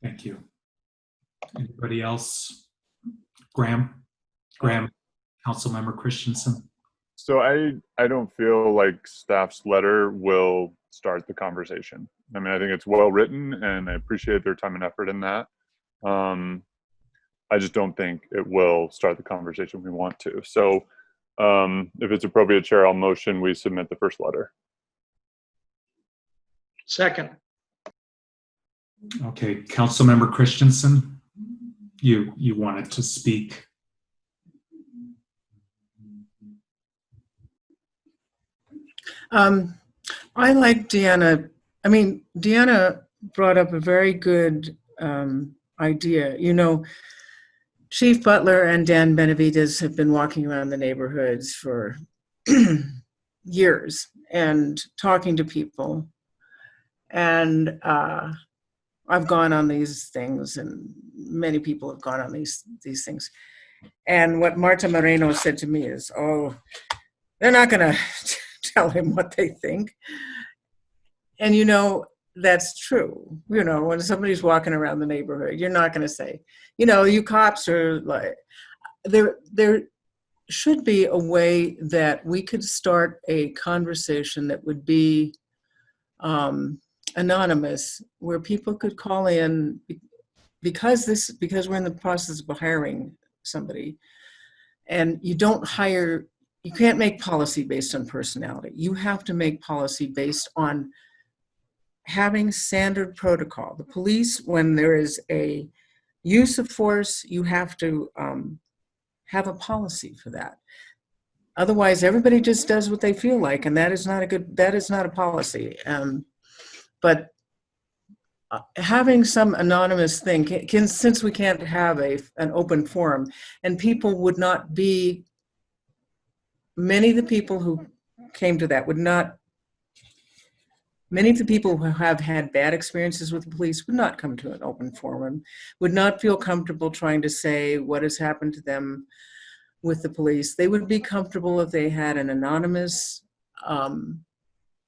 Thank you. Anybody else? Graham, Councilmember Christensen. So I don't feel like staff's letter will start the conversation. I mean, I think it's well written, and I appreciate their time and effort in that. I just don't think it will start the conversation we want to. So if it's appropriate, Chair, I'll motion we submit the first letter. Second. Okay, Councilmember Christensen, you wanted to speak. I like Deanna. I mean, Deanna brought up a very good idea. You know, Chief Butler and Dan Benavides have been walking around the neighborhoods for years and talking to people. And I've gone on these things, and many people have gone on these things. And what Marta Moreno said to me is, oh, they're not going to tell him what they think. And, you know, that's true. You know, when somebody's walking around the neighborhood, you're not going to say, you know, you cops are like, there should be a way that we could start a conversation that would be anonymous, where people could call in, because we're in the process of hiring somebody, and you can't make policy based on personality. You have to make policy based on having standard protocol. The police, when there is a use of force, you have to have a policy for that. Otherwise, everybody just does what they feel like, and that is not a policy. But having some anonymous thing, since we can't have an open forum, and people would not be, many of the people who came to that many of the people who have had bad experiences with the police would not come to an open forum, would not feel comfortable trying to say what has happened to them with the police. They would be comfortable if they had an anonymous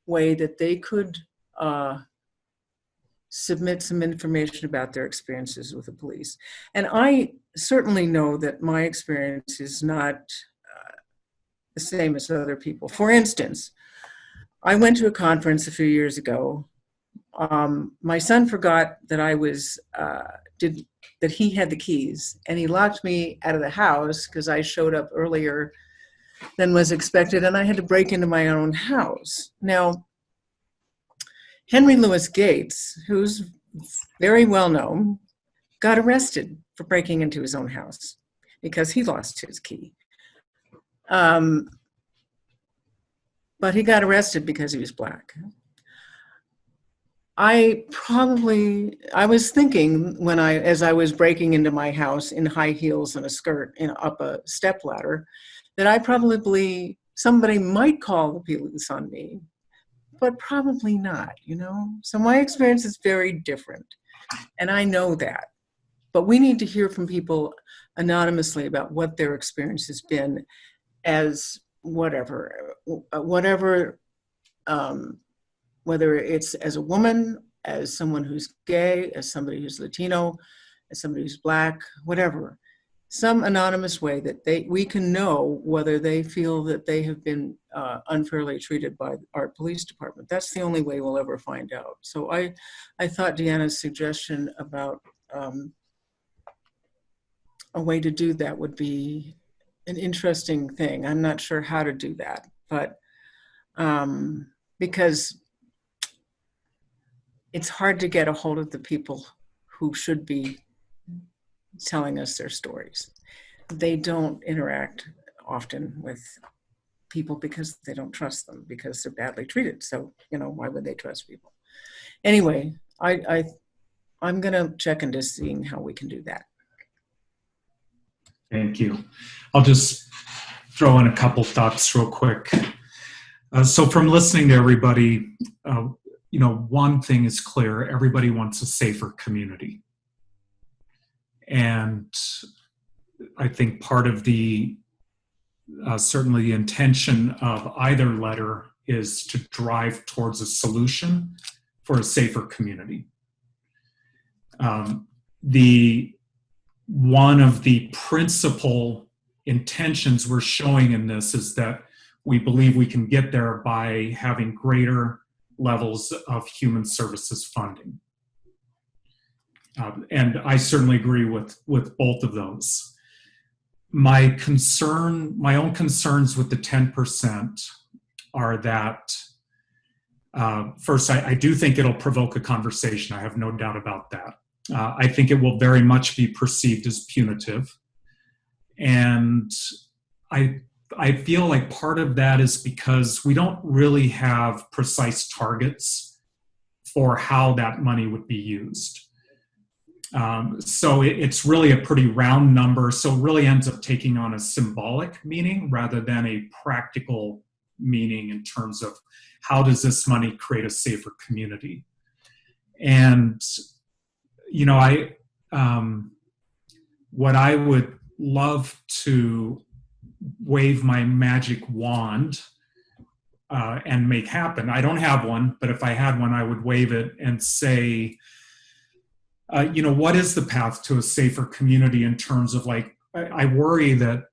way that they could submit some information about their experiences with the police. And I certainly know that my experience is not the same as other people. For instance, I went to a conference a few years ago. My son forgot that that he had the keys, and he locked me out of the house because I showed up earlier than was expected, and I had to break into my own house. Now, Henry Louis Gates, who's very well known, got arrested for breaking into his own house because he lost his key. But he got arrested because he was Black. I was thinking as I was breaking into my house in high heels and a skirt up a step ladder, that somebody might call the police on me, but probably not, So my experience is very different, and I know that. But we need to hear from people anonymously about what their experience has been as whatever, whether it's as a woman, as someone who's gay, as somebody who's Latino, as somebody who's Black, whatever. Some anonymous way that we can know whether they feel that they have been unfairly treated by our police department. That's the only way we'll ever find out. So I thought Deanna's suggestion about a way to do that would be an interesting thing. I'm not sure how to do that, but because it's hard to get a hold of the people who should be telling us their stories. They don't interact often with people because they don't trust them, because they're badly treated. So, why would they trust people? Anyway, I'm gonna check into seeing how we can do that. Thank you. I'll just throw in a couple thoughts real quick. So from listening to everybody, one thing is clear: everybody wants a safer community. And I think part of certainly the intention of either letter is to drive towards a solution for a safer community. One of the principal intentions we're showing in this is that we believe we can get there by having greater levels of human services funding. And I certainly agree with both of those. My own concerns with the 10% are that, first, I do think it'll provoke a conversation. I have no doubt about that. I think it will very much be perceived as punitive. And I feel like part of that is because we don't really have precise targets for how that money would be used. So it's really a pretty round number. So it really ends up taking on a symbolic meaning rather than a practical meaning in terms of how does this money create a safer community. And what I would love to wave my magic wand and make happen. I don't have one, but if I had one, I would wave it and say, what is the path to a safer community in terms of I worry that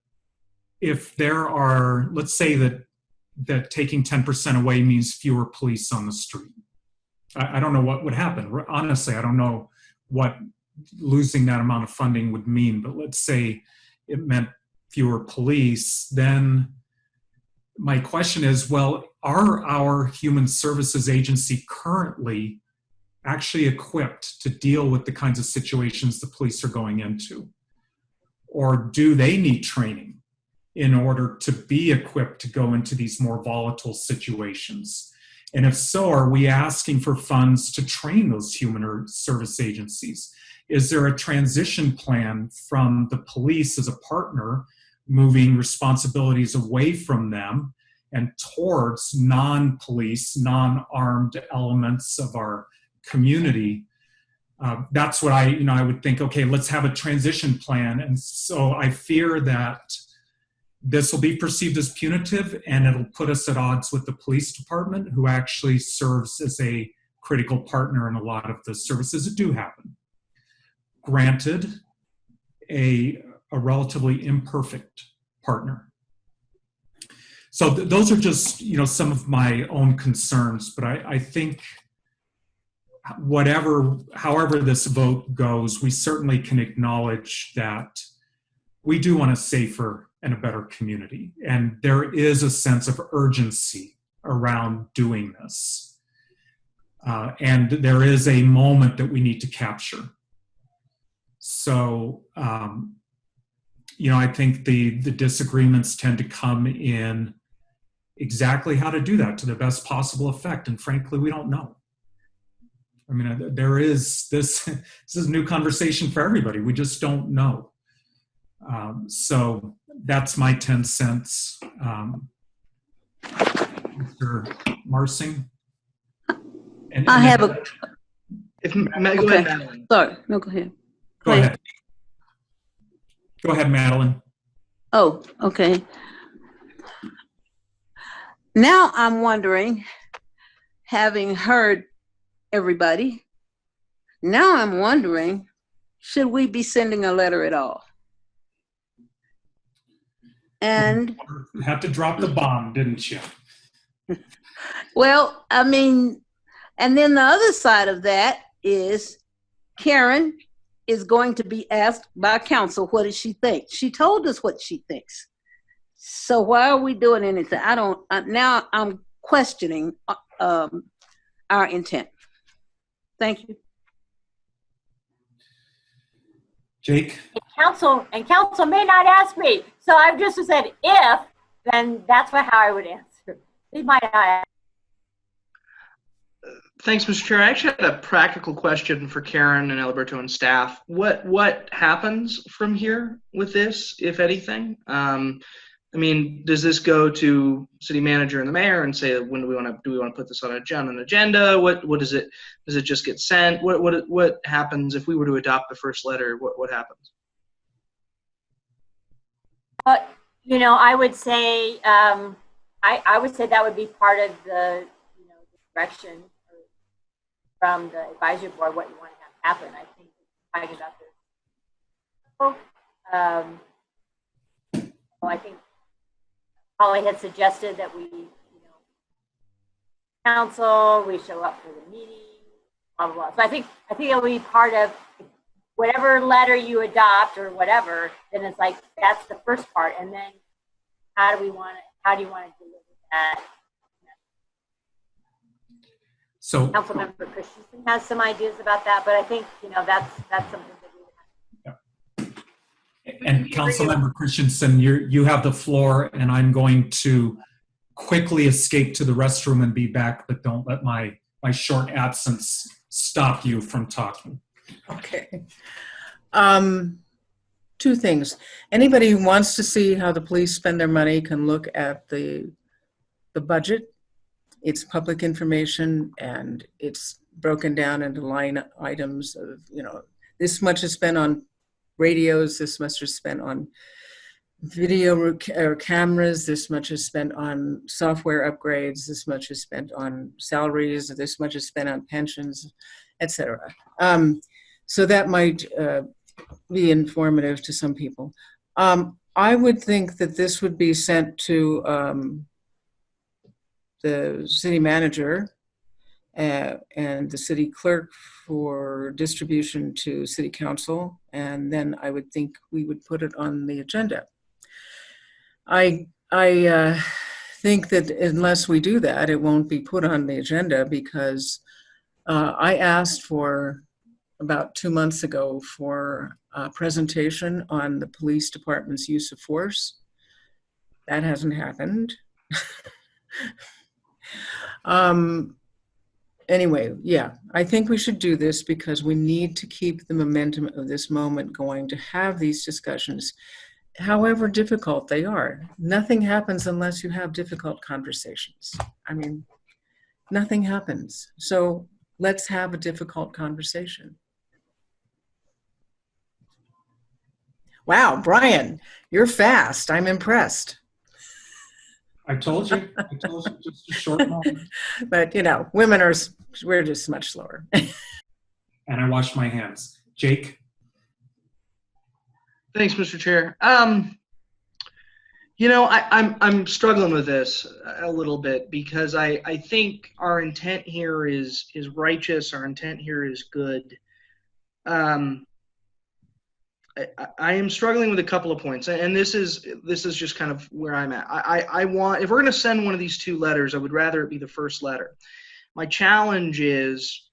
if there are, let's say that taking 10% away means fewer police on the street. I don't know what would happen. Honestly, I don't know what losing that amount of funding would mean, but let's say it meant fewer police, then my question is, well, are our human services agency currently actually equipped to deal with the kinds of situations the police are going into? Or do they need training in order to be equipped to go into these more volatile situations? And if so, are we asking for funds to train those human service agencies? Is there a transition plan from the police as a partner, moving responsibilities away from them and towards non-police, non-armed elements of our community? That's what I would think, okay, let's have a transition plan. And so I fear that this will be perceived as punitive, and it'll put us at odds with the police department, who actually serves as a critical partner in a lot of the services that do happen. Granted, a relatively imperfect partner. So those are just, some of my own concerns, but I think however this vote goes, we certainly can acknowledge that we do want a safer and a better community. And there is a sense of urgency around doing this. And there is a moment that we need to capture. So, I think the disagreements tend to come in exactly how to do that to the best possible effect. And frankly, we don't know. I mean, there is this is a new conversation for everybody. We just don't know. So that's my 10 cents. Mr. Marsing? I have a. Go Okay. ahead, Madeline. Sorry, no, go ahead. Go ahead. Go ahead, Madeline. Oh, okay. Now I'm wondering, having heard everybody, now I'm wondering, should we be sending a letter at all? And You had to drop the bomb, didn't you? well, I mean, and then the other side of that is Karen is going to be asked by council, what does she think? She told us what she thinks. So why are we doing anything? Now I'm questioning our intent. Thank you. Jake? Council may not ask me. So I've just said if, then that's how I would answer. They might not ask. Thanks, Mr. Chair. I actually had a practical question for Karen and Alberto and staff. What happens from here with this, if anything? I mean, does this go to city manager and the mayor and say, when do we want to put this on an agenda? What is it? Does it just get sent? What happens if we were to adopt the first letter? What happens? I would say I would say that would be part of the direction from the advisory board, what you want to have happen. I think talking about this. I think Holly had suggested that we, council, we show up for the meeting, blah blah blah. So I think it'll be part of whatever letter you adopt or whatever. Then it's like that's the first part, and then how do you want to deliver that? So Councilmember Christensen has some ideas about that, but I think that's something that we would have. And Councilmember Christensen, you have the floor, and I'm going to quickly escape to the restroom and be back, but don't let my short absence stop you from talking. Okay. Two things. Anybody who wants to see how the police spend their money can look at the budget. It's public information, and it's broken down into line items of, this much is spent on radios, this much is spent on video or cameras, this much is spent on software upgrades, this much is spent on salaries, this much is spent on pensions, etc. So that might be informative to some people. I would think that this would be sent to the city manager and the city clerk for distribution to city council, and then I would think we would put it on the agenda. I think that unless we do that, it won't be put on the agenda, because I asked for about 2 months ago for a presentation on the police department's use of force. That hasn't happened. Anyway, yeah, I think we should do this because we need to keep the momentum of this moment going, to have these discussions, however difficult they are. Nothing happens unless you have difficult conversations. I mean, nothing happens. So let's have a difficult conversation. Wow, Brian, you're fast. I'm impressed. I told you just a short moment. But we're just much slower. And I washed my hands. Jake? Thanks, Mr. Chair. I'm struggling with this a little bit because I think our intent here is righteous. Our intent here is good. I am struggling with a couple of points, and this is just kind of where I'm at. I want, if we're going to send one of these two letters, I would rather it be the first letter. My challenge is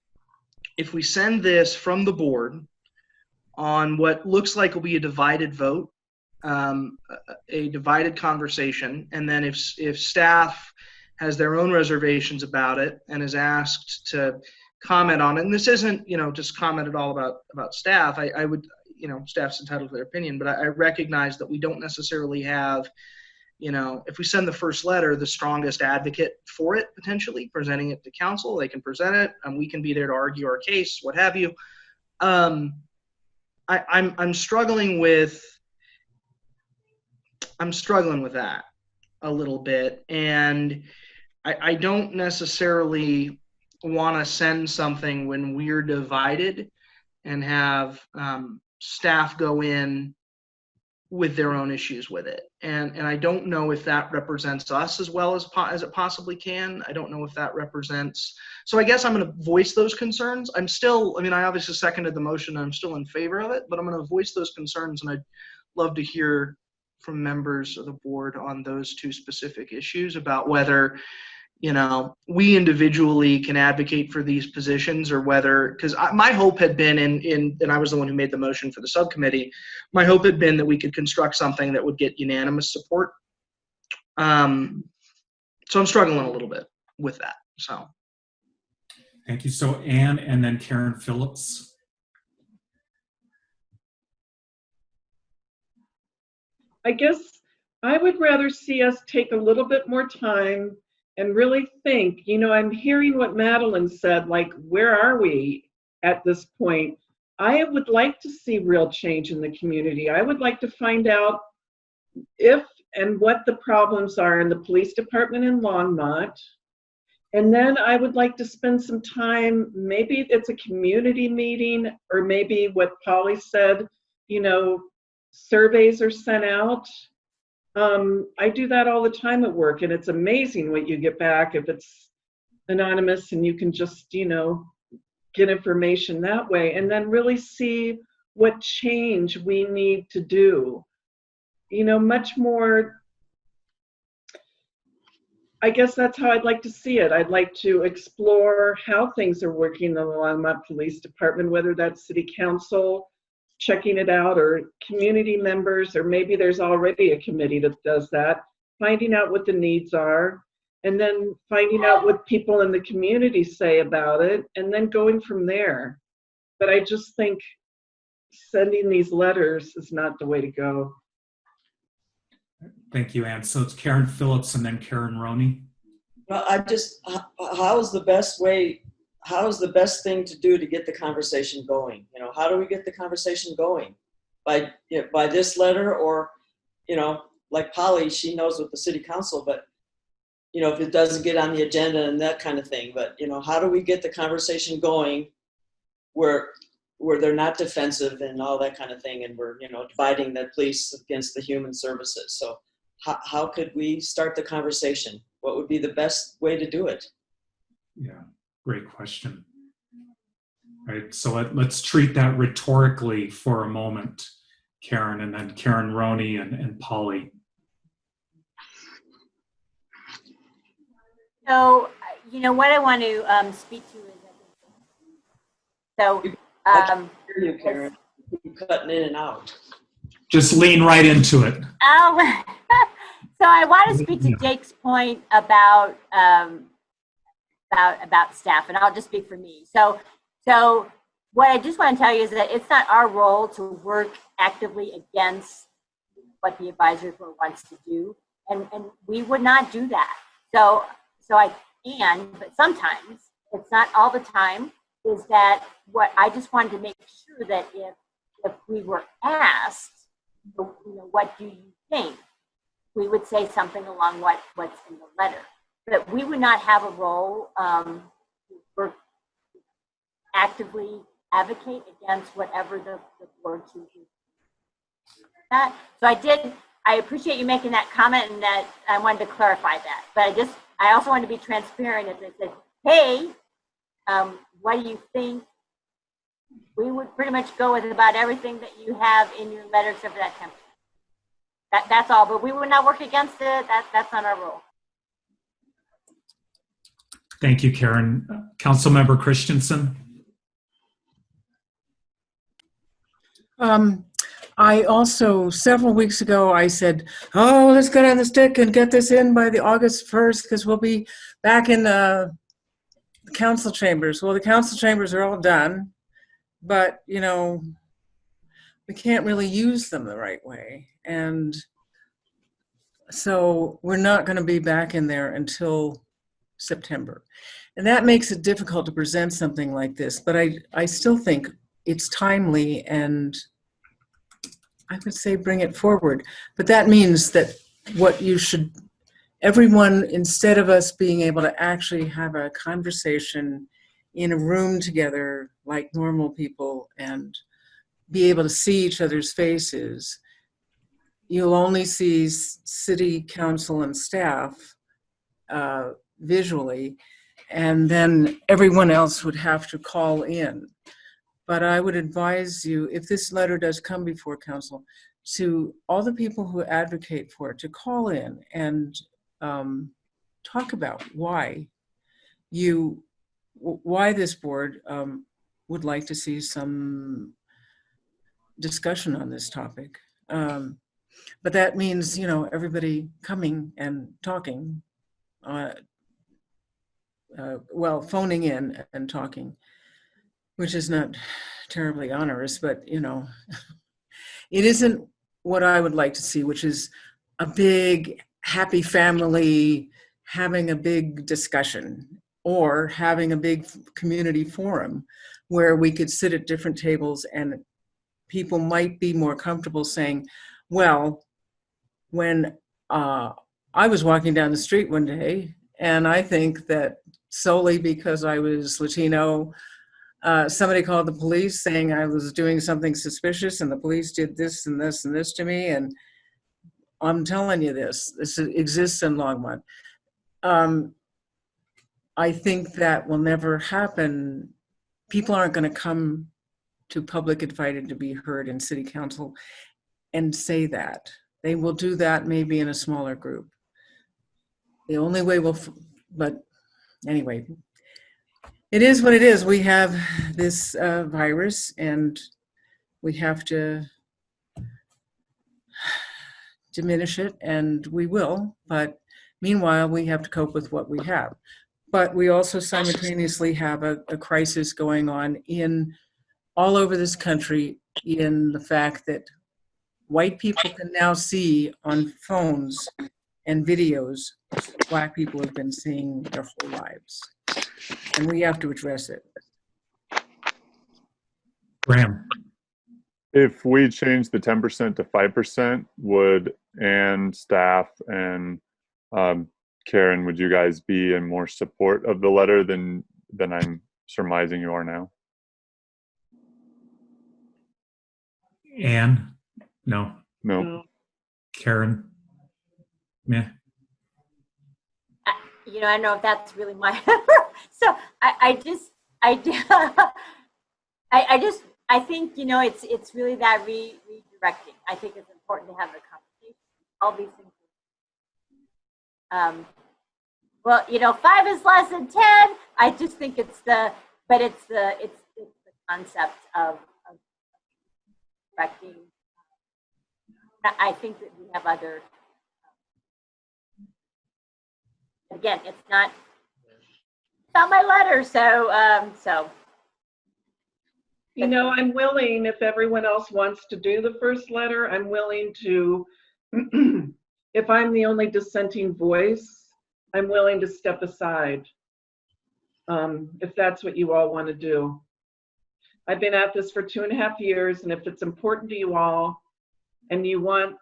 if we send this from the board on what looks like will be a divided vote, a divided conversation, and then if staff has their own reservations about it and is asked to comment on it, and this isn't just commented all about staff. I would staff's entitled to their opinion, but I recognize that we don't necessarily have if we send the first letter, the strongest advocate for it, potentially presenting it to council. They can present it and we can be there to argue our case, what have you. I'm struggling with that a little bit, and I don't necessarily want to send something when we're divided and have staff go in with their own issues with it. And I don't know if that represents us as well as it possibly can. I don't know if that represents. So I guess I'm going to voice those concerns. I obviously seconded the motion and I'm still in favor of it, but I'm going to voice those concerns, and I'd love to hear from members of the board on those two specific issues about whether we individually can advocate for these positions, or whether, because my hope had been and I was the one who made the motion for the subcommittee, my hope had been that we could construct something that would get unanimous support. So I'm struggling a little bit with that. So. Thank you. So Anne and then Karen Phillips. I guess I would rather see us take a little bit more time and really think. I'm hearing what Madeline said, like, where are we at this point? I would like to see real change in the community. I would like to find out if and what the problems are in the police department in Longmont. And then I would like to spend some time, maybe it's a community meeting, or maybe what Polly said, surveys are sent out. I do that all the time at work, and it's amazing what you get back if it's anonymous and you can just, get information that way, and then really see what change we need to do. Much more, I guess that's how I'd like to see it. I'd like to explore how things are working in the Longmont Police Department, whether that's city council checking it out, or community members, or maybe there's already a committee that does that, finding out what the needs are, and then finding out what people in the community say about it, and then going from there. But I just think sending these letters is not the way to go. Thank you, Anne. So it's Karen Phillips and then Karen Roney. Well, how's the best thing to do to get the conversation going? How do we get the conversation going? By this letter, or, like Polly, she knows with the city council, but, if it doesn't get on the agenda and that kind of thing. But, how do we get the conversation going where they're not defensive and all that kind of thing, and we're, dividing the police against the human services? So how could we start the conversation? What would be the best way to do it? Yeah, great question. Right, so let's treat that rhetorically for a moment, Karen, and then Karen Roney and Polly. So, what I want to speak to is, I can't hear you, Karen. You're cutting in and out. Just lean right into it. Oh, so I want to speak to Jake's point about staff, and I'll just speak for me. So what I just want to tell you is that it's not our role to work actively against what the advisory board wants to do, and we would not do that. So I can, but sometimes, it's not all the time, is that what I just wanted to make sure that if we were asked, what do you think, we would say something along what's in the letter. But we would not have a role or actively advocate against whatever the board chooses. So I I appreciate you making that comment, and that I wanted to clarify that. But I also wanted to be transparent as I said, hey, what do you think? We would pretty much go with about everything that you have in your letter except for that 10%. That's all, but we would not work against it. That's not our rule. Thank you, Karen. Councilmember Christensen. I also, several weeks ago, I said, oh, let's get on the stick and get this in by the August 1st, because we'll be back in the council chambers. Well, the council chambers are all done, but, you know, we can't really use them the right way. And so we're not going to be back in there until September. And that makes it difficult to present something like this, but I still think it's timely, and I would say bring it forward. But that means that what you should, everyone, instead of us being able to actually have a conversation in a room together like normal people and be able to see each other's faces, you'll only see city council and staff visually, and then everyone else would have to call in. But I would advise you, if this letter does come before council, to all the people who advocate for it, to call in and talk about why this board would like to see some discussion on this topic. But that means, you know, everybody coming and talking, well, phoning in and talking, which is not terribly onerous, but, you know, it isn't what I would like to see, which is a big, happy family having a big discussion, or having a big community forum where we could sit at different tables and people might be more comfortable saying, well, when I was walking down the street one day, and I think that solely because I was Latino, somebody called the police saying I was doing something suspicious, and the police did this and this and this to me. And I'm telling you this exists in Longmont. I think that will never happen. People aren't going to come to public invited to be heard in city council and say that. They will do that maybe in a smaller group. The only way but anyway, it is what it is. We have this virus, and we have to diminish it, and we will. But meanwhile, we have to cope with what we have. But we also simultaneously have a crisis going on all over this country, in the fact that white people can now see on phones and videos Black people have been seeing their whole lives. And we have to address it. Graham. If we change the 10% to 5%, would Ann, staff, and Karen, would you guys be in more support of the letter than I'm surmising you are now? Ann? No. No. Karen? Meh. You know, I don't know if that's really my so I think, you know, it's really that redirecting. I think it's important to have the conversation. All these things. Well, you know, 5 is less than 10. I just think it's the concept of directing. I think that we have other. Again, it's not my letter, so. You know, I'm willing, if everyone else wants to do the first letter, I'm willing to, if I'm the only dissenting voice, I'm willing to step aside, if that's what you all want to do. I've been at this for 2.5 years, and if it's important to you all, and you want,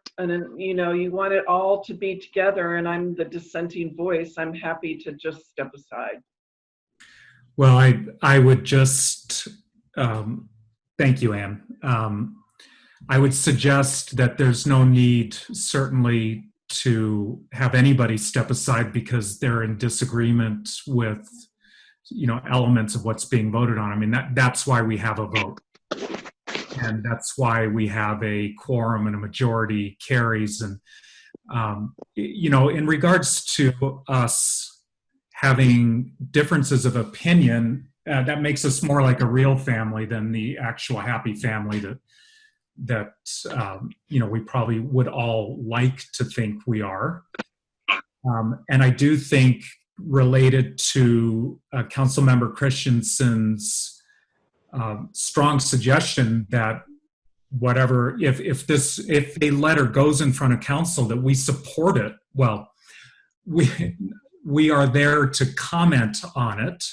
you know, you want it all to be together, and I'm the dissenting voice, I'm happy to just step aside. Well, I would just, thank you, Ann. I would suggest that there's no need, certainly, to have anybody step aside because they're in disagreement with, elements of what's being voted on. I mean, that's why we have a vote. And that's why we have a quorum and a majority carries. And, in regards to us having differences of opinion, that makes us more like a real family than the actual happy family that we probably would all like to think we are. And I do think, related to Councilmember Christensen's strong suggestion that if a letter goes in front of council, that we support it. Well, we are there to comment on it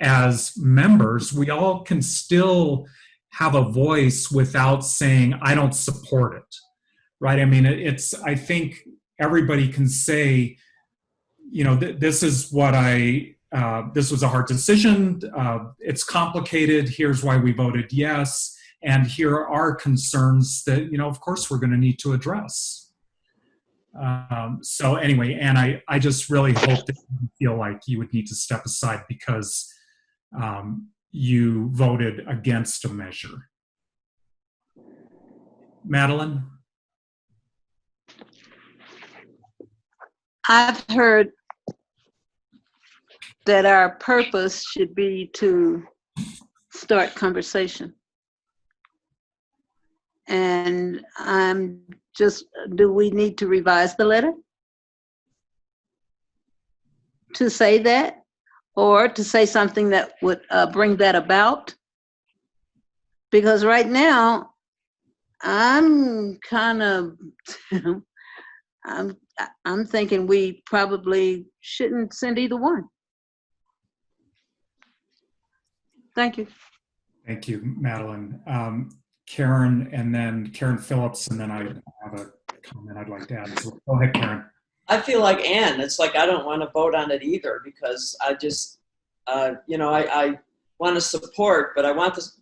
as members. We all can still have a voice without saying, I don't support it, right? I mean, I think everybody can say, this is what this was a hard decision. It's complicated. Here's why we voted yes. And here are concerns that, of course, we're going to need to address. So anyway, and I just really hope that you feel like you would need to step aside because you voted against a measure. Madeline? I've heard that our purpose should be to start conversation. And do we need to revise the letter to say that, or to say something that would bring that about? Because right now, I'm kind of, I'm thinking we probably shouldn't send either one. Thank you. Thank you, Madeline. Karen, and then Karen Phillips, and then I have a comment I'd like to add. So go ahead, Karen. I feel like Ann. It's like I don't want to vote on it either because I just, I want to support, but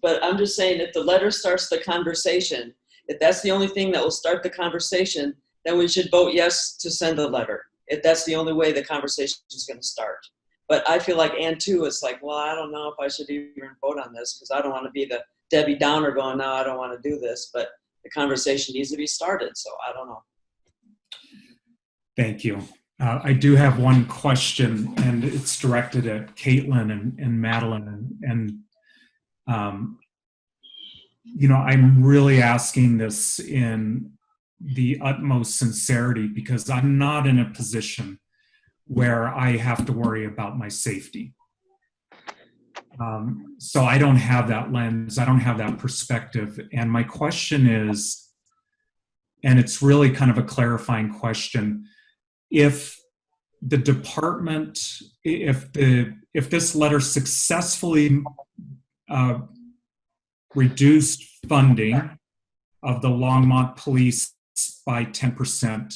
But I'm just saying, if the letter starts the conversation, if that's the only thing that will start the conversation, then we should vote yes to send the letter. If that's the only way the conversation is going to start. But I feel like Ann too. It's like, well, I don't know if I should even vote on this because I don't want to be the Debbie Downer going, no, I don't want to do this. But the conversation needs to be started. So I don't know. Thank you. I do have one question, and it's directed at Caitlin and Madeline. And I'm really asking this in the utmost sincerity because I'm not in a position where I have to worry about my safety. So I don't have that lens. I don't have that perspective. And my question is, and it's really kind of a clarifying question, if the department, if this letter successfully reduced funding of the Longmont Police by 10%,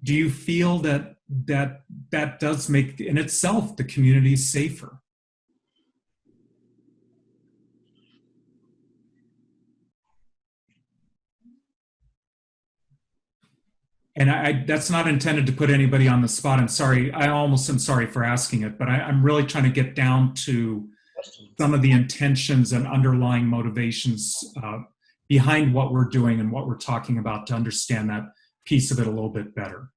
do you feel that does make in itself the community safer? And that's not intended to put anybody on the spot. I'm sorry. I almost am sorry for asking it, but I'm really trying to get down to some of the intentions and underlying motivations behind what we're doing and what we're talking about to understand that piece of it a little bit better.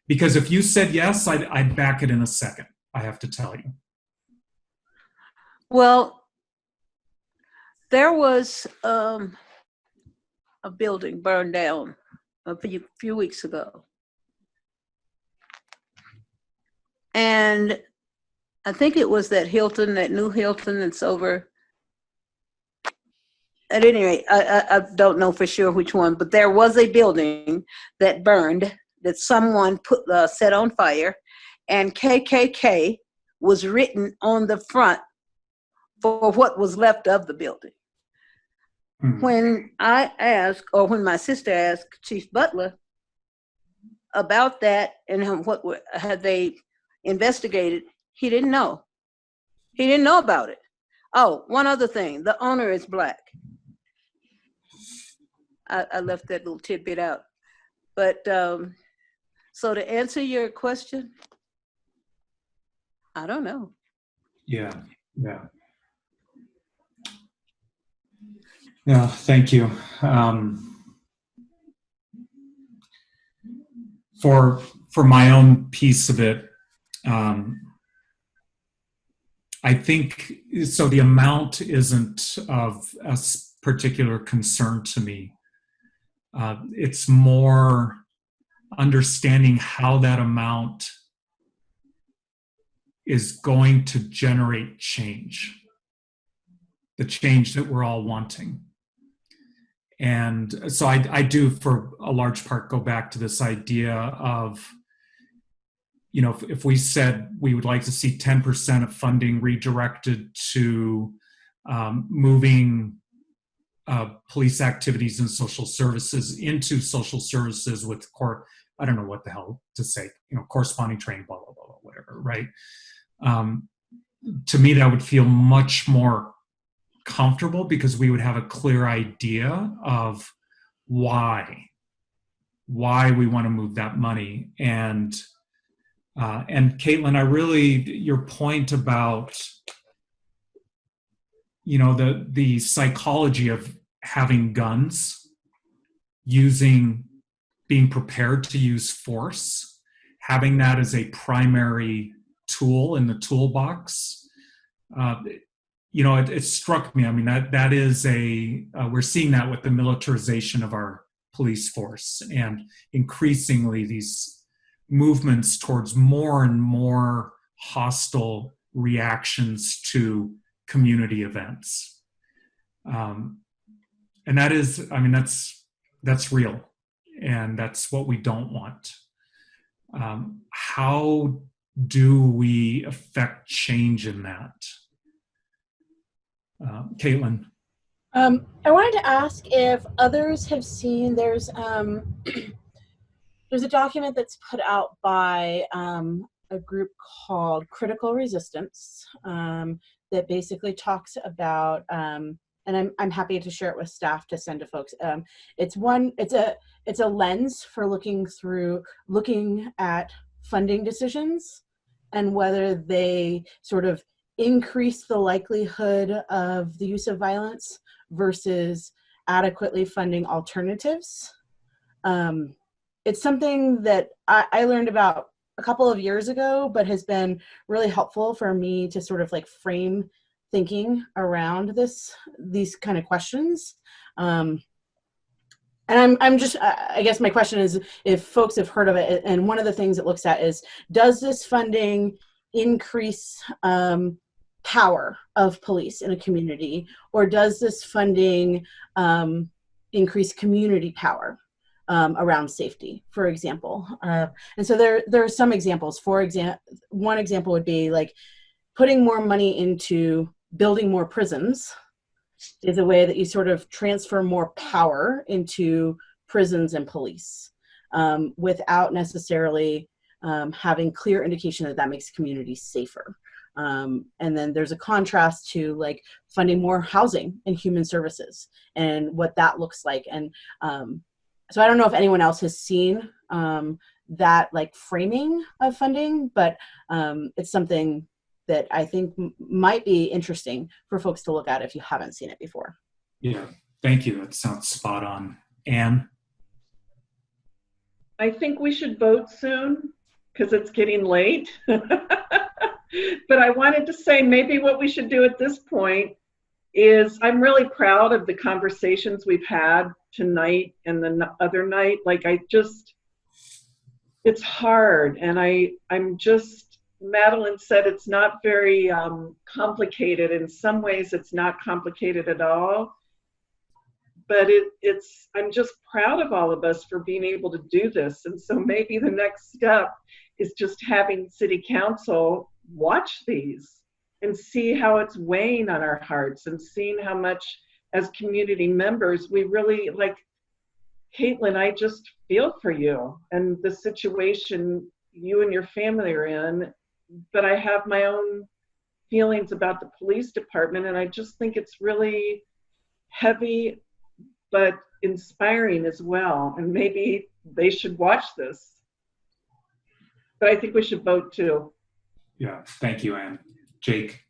Because if you said yes, I'd back it in a second, I have to tell you. Well, there was a building burned down a few weeks ago. And I think it was that new Hilton that's over. At any rate, I don't know for sure which one, but there was a building that burned that someone set on fire, and KKK was written on the front for what was left of the building. When I asked, or when my sister asked Chief Butler about that and what had they investigated, he didn't know. He didn't know about it. Oh, one other thing, the owner is Black. I left that little tidbit out. But so to answer your question, I don't know. Yeah, yeah. Yeah, thank you. For my own piece of it, I think so. The amount isn't of a particular concern to me. It's more understanding how that amount is going to generate change, the change that we're all wanting. And so I do, for a large part, go back to this idea of, you know, if we said we would like to see 10% of funding redirected to moving police activities and social services into social services with I don't know what the hell to say, you know, corresponding training, blah, blah, blah, whatever, right? To me, that would feel much more comfortable because we would have a clear idea of why we want to move that money. And Caitlin, your point about, you know, the psychology of having guns, being prepared to use force, having that as a primary tool in the toolbox. You know, it struck me. I mean, that is we're seeing that with the militarization of our police force, and increasingly these movements towards more and more hostile reactions to community events. And that is, I mean, that's real, and that's what we don't want. How do we affect change in that? Caitlin. I wanted to ask if others have seen, there's a document that's put out by a group called Critical Resistance that basically talks about, and I'm happy to share it with staff to send to folks. It's a lens for looking at funding decisions and whether they sort of increase the likelihood of the use of violence versus adequately funding alternatives. It's something that I learned about a couple of years ago, but has been really helpful for me to sort of like frame thinking around these kind of questions. And I'm just, I guess my question is if folks have heard of it, and one of the things it looks at is, does this funding increase power of police in a community, or does this funding increase community power around safety, for example? And so there are some examples. For example, one example would be like putting more money into building more prisons is a way that you sort of transfer more power into prisons and police without necessarily having clear indication that makes communities safer. And then there's a contrast to like funding more housing and human services and what that looks like. And so I don't know if anyone else has seen that like framing of funding, but it's something that I think might be interesting for folks to look at if you haven't seen it before. Yeah, thank you. That sounds spot on. Anne? I think we should vote soon because it's getting late. But I wanted to say maybe what we should do at this point is I'm really proud of the conversations we've had tonight and the other night. Like it's hard. And I'm just, Madeline said it's not very complicated. In some ways it's not complicated at all. But I'm just proud of all of us for being able to do this. And so maybe the next step is just having City Council watch these and see how it's weighing on our hearts and seeing how much as community members we really, like, Caitlin, I just feel for you and the situation you and your family are in, but I have my own feelings about the police department, and I just think it's really heavy but inspiring as well. And maybe they should watch this. But I think we should vote too. Yeah, thank you, Ann. Jake?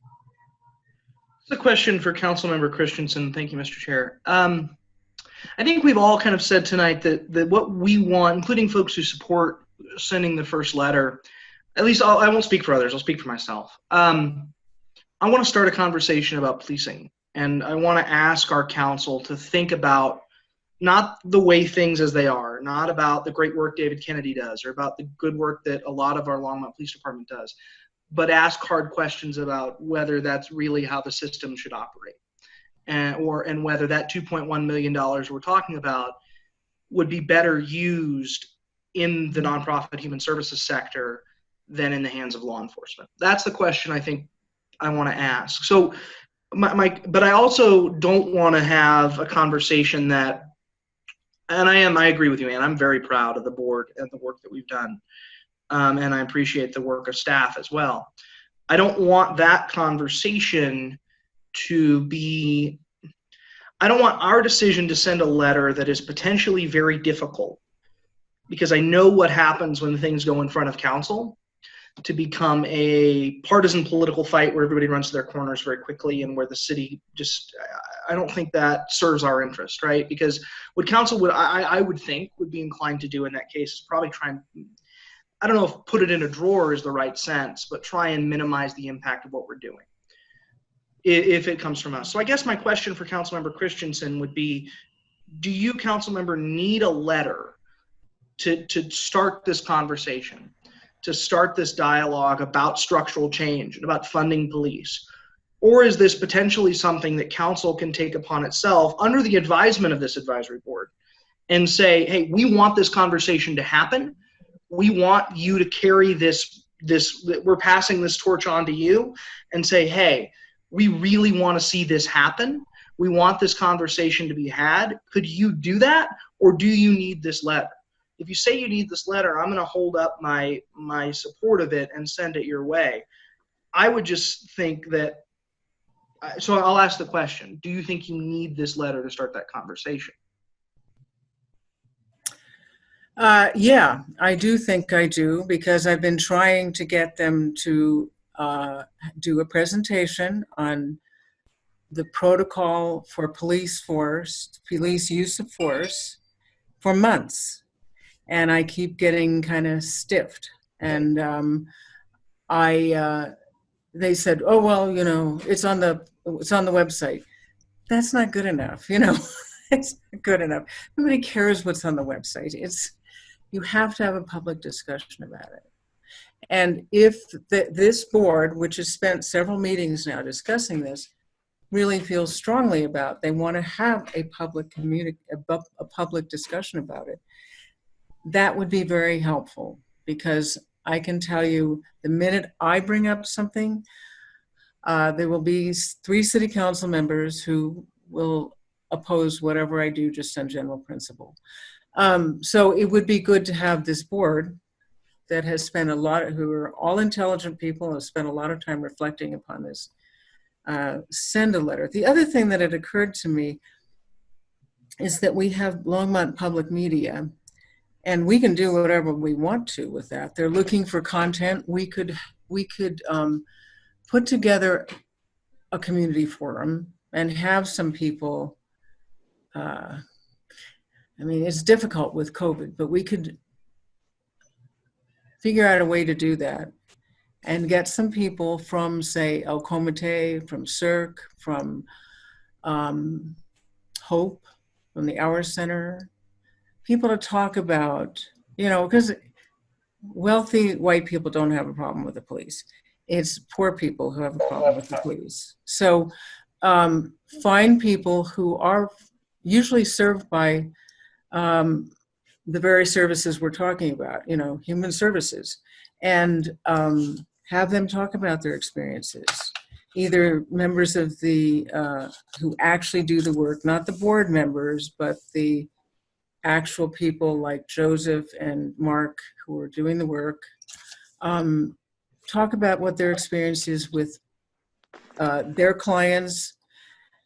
It's a question for Councilmember Christensen. Thank you, Mr. Chair. I think we've all kind of said tonight that what we want, including folks who support sending the first letter, at least I won't speak for others, I'll speak for myself. I want to start a conversation about policing, and I want to ask our council to think about not the way things as they are, not about the great work David Kennedy does or about the good work that a lot of our Longmont Police Department does, but ask hard questions about whether that's really how the system should operate, and whether that $2.1 million we're talking about would be better used in the nonprofit human services sector than in the hands of law enforcement. That's the question I think I want to ask. So, but I also don't want to have a conversation that, and I agree with you, Ann. I'm very proud of the board and the work that we've done. And I appreciate the work of staff as well. I don't want that conversation to be, I don't want our decision to send a letter that is potentially very difficult, because I know what happens when things go in front of council, to become a partisan political fight where everybody runs to their corners very quickly and where the city just, I don't think that serves our interest, right? Because what council would, I would think, would be inclined to do in that case is probably try and, I don't know if put it in a drawer is the right sense, but try and minimize the impact of what we're doing if it comes from us. So I guess my question for Councilmember Christensen would be, do you, Councilmember, need a letter to start this conversation, to start this dialogue about structural change and about funding police? Or is this potentially something that council can take upon itself under the advisement of this advisory board and say, hey, we want this conversation to happen. We want you to carry this, we're passing this torch on to you and say, hey, we really want to see this happen. We want this conversation to be had. Could you do that? Or do you need this letter? If you say you need this letter, I'm going to hold up my support of it and send it your way. I would just think that, so I'll ask the question, do you think you need this letter to start that conversation? Yeah, I do think I do, because I've been trying to get them to do a presentation on the protocol for police use of force for months. And I keep getting kind of stiffed. And they said, oh, well, you know, it's on the website. That's not good enough, you know. It's not good enough. Nobody cares what's on the website. You have to have a public discussion about it. And if this board, which has spent several meetings now discussing this, really feels strongly about, they want to have a public discussion about it, that would be very helpful, because I can tell you the minute I bring up something, there will be 3 city council members who will oppose whatever I do just on general principle. So it would be good to have this board that has spent who are all intelligent people and have spent a lot of time reflecting upon this, send a letter. The other thing that had occurred to me is that we have Longmont Public Media, and we can do whatever we want to with that. They're looking for content. We could put together a community forum and have some people, I mean, it's difficult with COVID, but we could figure out a way to do that and get some people from, say, El Comité, from CERC, from HOPE, from the Hour Center, people to talk about, you know, because wealthy white people don't have a problem with the police. It's poor people who have a problem with the police. So find people who are usually served by the very services we're talking about, you know, human services, and have them talk about their experiences. Either members of the, who actually do the work, not the board members, but the actual people like Joseph and Mark who are doing the work, talk about what their experience is with their clients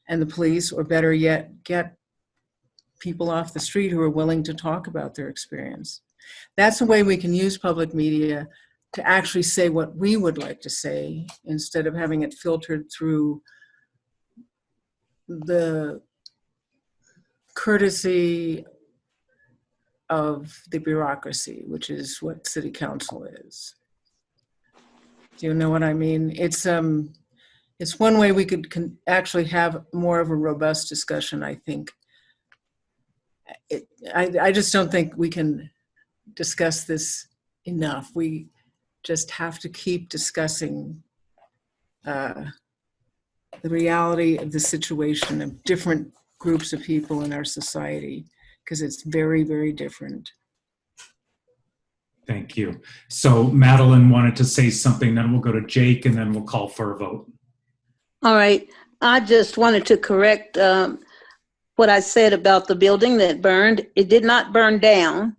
and the police, or better yet, get people off the street who are willing to talk about their experience. That's a way we can use public media to actually say what we would like to say instead of having it filtered through the courtesy of the bureaucracy, which is what city council is. Do you know what I mean? It's one way we could actually have more of a robust discussion, I think. I just don't think we can discuss this enough. We just have to keep discussing the reality of the situation of different groups of people in our society, because it's very, very different. Thank you. So Madeline wanted to say something, then we'll go to Jake, and then we'll call for a vote. All right. I just wanted to correct what I said about the building that burned. It did not burn down.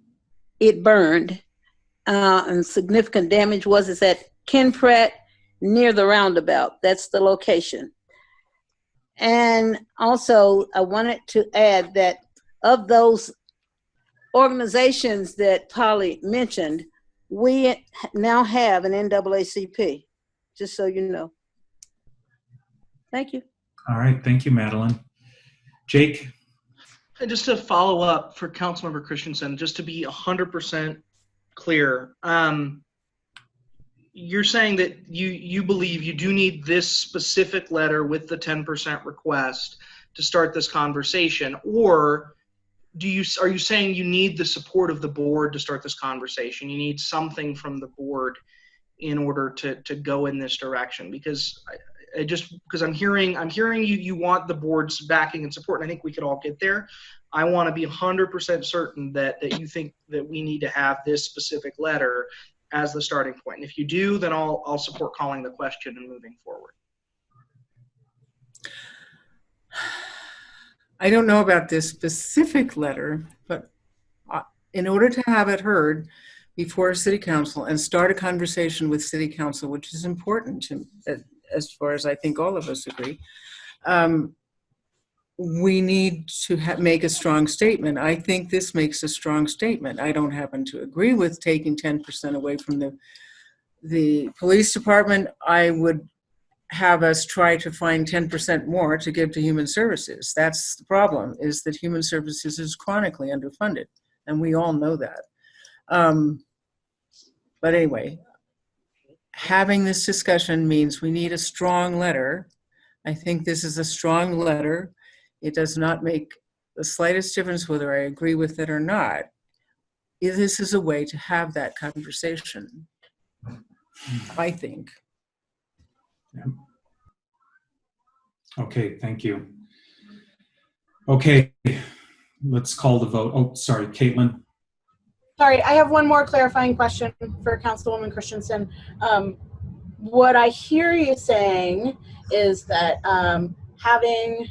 It burned. And significant damage was at Ken Pratt near the roundabout. That's the location. And also, I wanted to add that of those organizations that Polly mentioned, we now have an NAACP, just so you know. Thank you. All right. Thank you, Madeline. Jake? And just to follow up for Councilmember Christensen, just to be 100% clear, you're saying that you believe you do need this specific letter with the 10% request to start this conversation, or are you saying you need the support of the board to start this conversation? You need something from the board in order to go in this direction? Because because I'm hearing you want the board's backing and support, and I think we could all get there. I want to be 100% certain that you think that we need to have this specific letter as the starting point. And if you do, then I'll support calling the question and moving forward. I don't know about this specific letter, but in order to have it heard before City Council and start a conversation with City Council, which is important as far as I think all of us agree, we need to make a strong statement. I think this makes a strong statement. I don't happen to agree with taking 10% away from the police department. I would have us try to find 10% more to give to human services. That's the problem, is that human services is chronically underfunded, and we all know that. But anyway, having this discussion means we need a strong letter. I think this is a strong letter. It does not make the slightest difference whether I agree with it or not. This is a way to have that conversation, I think. Yeah. Okay, thank you. Okay, let's call the vote. Oh, sorry, Caitlin. Sorry, I have one more clarifying question for Councilwoman Christensen. What I hear you saying is that having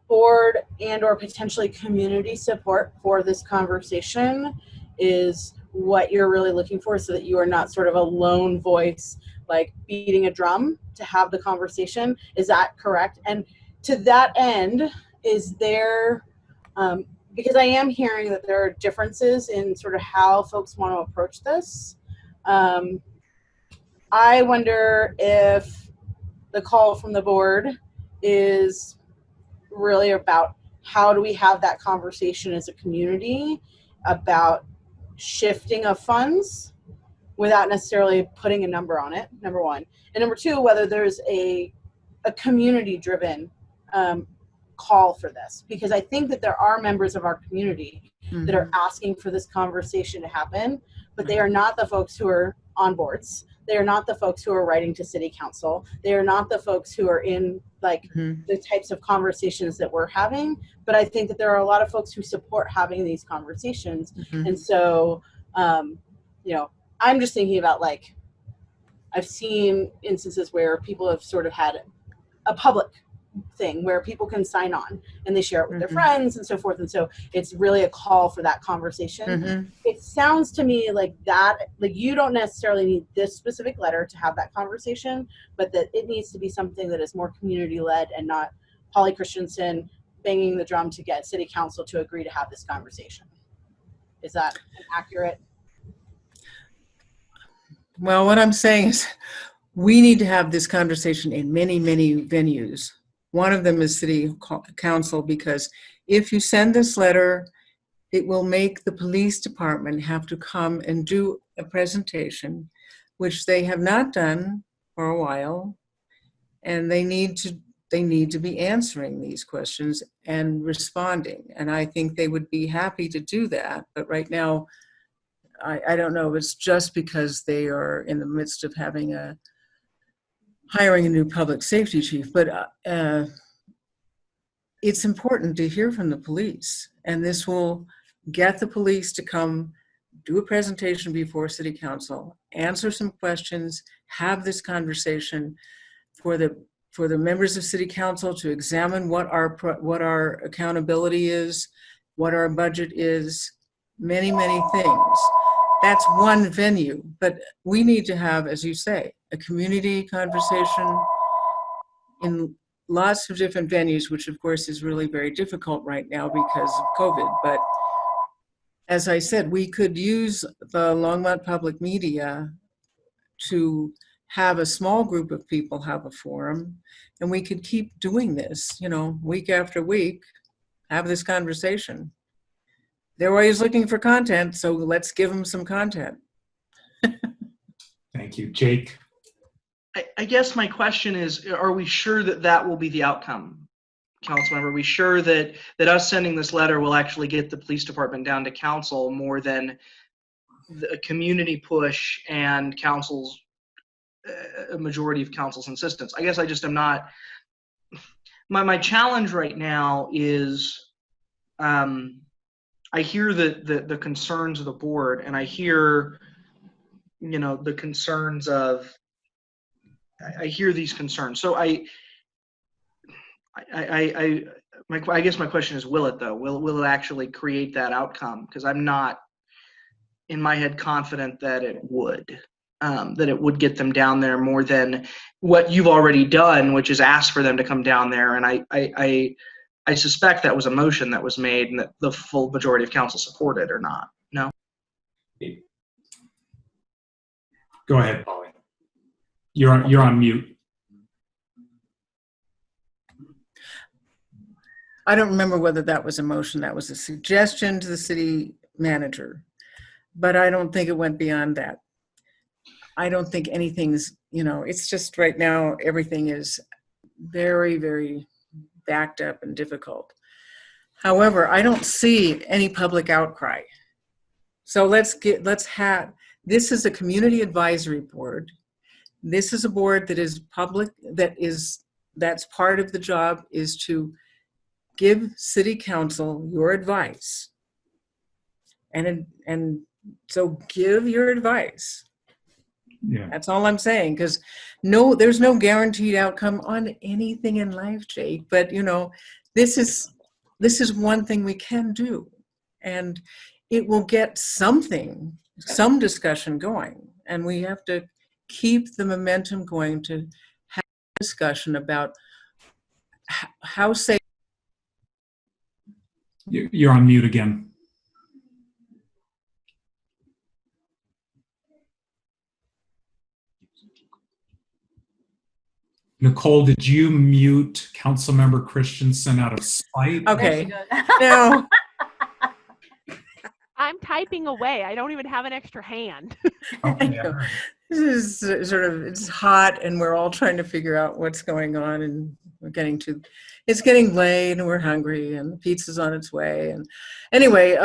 board and or potentially community support for this conversation is what you're really looking for, so that you are not sort of a lone voice, like beating a drum to have the conversation. Is that correct? And to that end, is there, because I am hearing that there are differences in sort of how folks want to approach this. I wonder if the call from the board is really about how do we have that conversation as a community about shifting of funds without necessarily putting a number on it, number one. And number two, whether there's a community-driven call for this. Because I think that there are members of our community that are asking for this conversation to happen, but they are not the folks who are on boards. They are not the folks who are writing to city council. They are not the folks who are in like the types of conversations that we're having. But I think that there are a lot of folks who support having these conversations. And so, you know, I'm just thinking about, like, I've seen instances where people have sort of had a public thing where people can sign on and they share it with their friends and so forth. And so it's really a call for that conversation. It sounds to me like that, like you don't necessarily need this specific letter to have that conversation, but that it needs to be something that is more community led and not Polly Christensen banging the drum to get city council to agree to have this conversation. Is that accurate? Well, what I'm saying is we need to have this conversation in many, many venues. One of them is city council, because if you send this letter, it will make the police department have to come and do a presentation, which they have not done for a while. And they need to be answering these questions and responding. And I think they would be happy to do that. But right now, I don't know if it's just because they are in the midst of hiring a new public safety chief, but it's important to hear from the police. And this will get the police to come do a presentation before city council, answer some questions, have this conversation for the members of city council to examine what our accountability is, what our budget is, many, many things. That's one venue, but we need to have, as you say, a community conversation in lots of different venues, which of course is really very difficult right now because of COVID. But as I said, we could use the Longmont Public Media to have a small group of people have a forum, and we could keep doing this, week after week, have this conversation. They're always looking for content, so let's give them some content. Thank you. Jake? I guess my question is, are we sure that that will be the outcome, Councilmember? Are we sure that us sending this letter will actually get the police department down to council more than the community push and council's a majority of council's insistence? I guess I just am not. My challenge right now is, I hear the concerns of the board, and I hear, the concerns of. I hear these concerns. So I guess my question is, will it though? Will it actually create that outcome? Because I'm not, in my head, confident that it would. That it would get them down there more than what you've already done, which is ask for them to come down there. And I suspect that was a motion that was made and that the full majority of council supported or not. No? Go ahead, Polly. You're on mute. I don't remember whether that was a motion. That was a suggestion to the city manager, but I don't think it went beyond that. I don't think anything's, it's just right now, everything is very, very backed up and difficult. However, I don't see any public outcry. So this is a community advisory board. This is a board that is public, that's part of the job is to give city council your advice. And so give your advice. Yeah. That's all I'm saying, because there's no guaranteed outcome on anything in life, Jake. But this is one thing we can do, and it will get some discussion going, and we have to keep the momentum going to have a discussion about how safe. You're on mute again. Nicole, did you mute Councilmember Christensen out of spite? Okay. No. I'm typing away. I don't even have an extra hand. Okay. This is it's hot, and we're all trying to figure out what's going on, and it's getting late, and we're hungry, and the pizza's on its way. And anyway,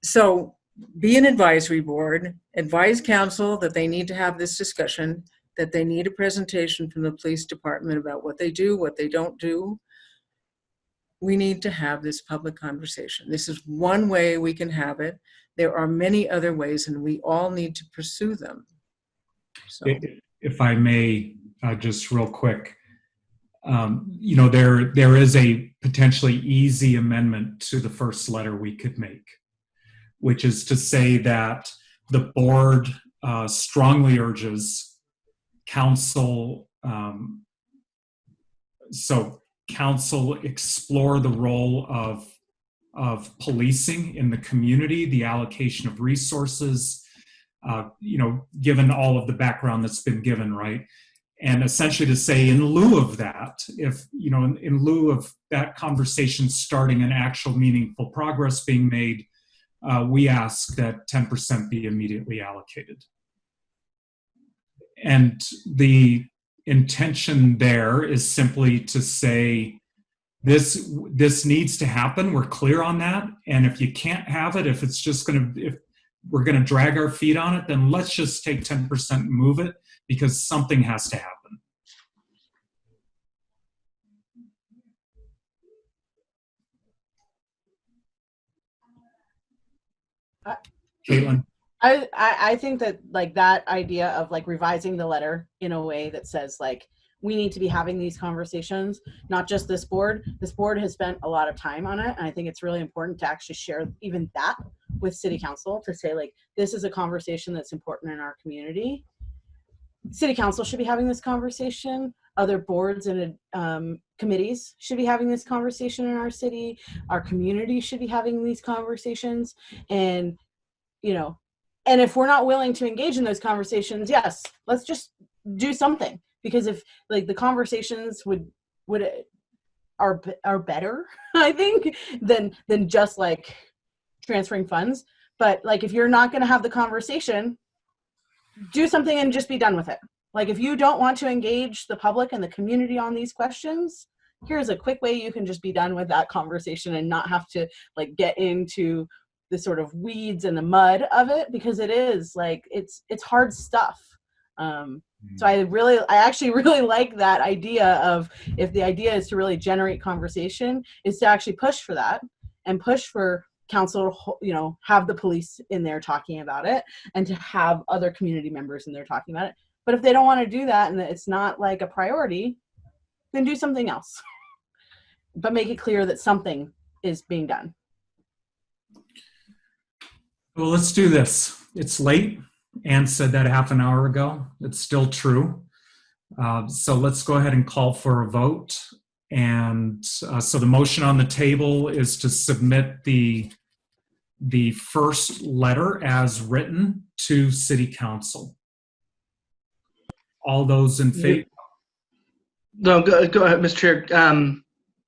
so be an advisory board, advise council that they need to have this discussion, that they need a presentation from the police department about what they do, what they don't do. We need to have this public conversation. This is one way we can have it. There are many other ways, and we all need to pursue them. So. If I may, just real quick, there is a potentially easy amendment to the first letter we could make, which is to say that the board strongly urges council, so council explore the role of policing in the community, the allocation of resources, given all of the background that's been given, right? And essentially to say, in lieu of that, if, in lieu of that conversation starting an actual meaningful progress being made, we ask that 10% be immediately allocated. And the intention there is simply to say, this needs to happen. We're clear on that. And if you can't have it, if we're going to drag our feet on it, then let's just take 10% and move it, because something has to happen. Caitlin? I think that like that idea of like revising the letter in a way that says like we need to be having these conversations, not just this board. This board has spent a lot of time on it, and I think it's really important to actually share even that with City Council, to say like this is a conversation that's important in our community. City Council should be having this conversation. Other boards and committees should be having this conversation in our city. Our community should be having these conversations, and and if we're not willing to engage in those conversations, yes, let's just do something. Because if like the conversations are better, I think, than just like transferring funds. But like if you're not going to have the conversation, do something and just be done with it. Like if you don't want to engage the public and the community on these questions, here's a quick way you can just be done with that conversation and not have to like get into the sort of weeds and the mud of it, because it is like it's hard stuff. So I actually really like that idea of, if the idea is to really generate conversation, is to actually push for that and push for council to have the police in there talking about it, and to have other community members in there talking about it. But if they don't want to do that and it's not like a priority, then do something else. But make it clear that something is being done. Well, let's do this. It's late. Ann said that half an hour ago. It's still true. So let's go ahead and call for a vote. And so the motion on the table is to submit the first letter as written to City Council. All those in favor? No, go ahead, Mr. Chair.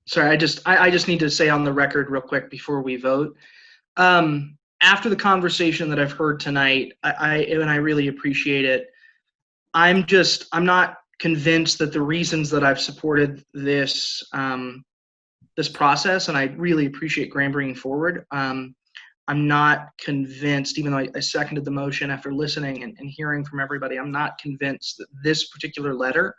Sorry, I just need to say on the record real quick before we vote. After the conversation that I've heard tonight, and I really appreciate it, I'm not convinced that the reasons that I've supported this this process, and I really appreciate Graham bringing forward, I'm not convinced, even though I seconded the motion after listening and hearing from everybody, I'm not convinced that this particular letter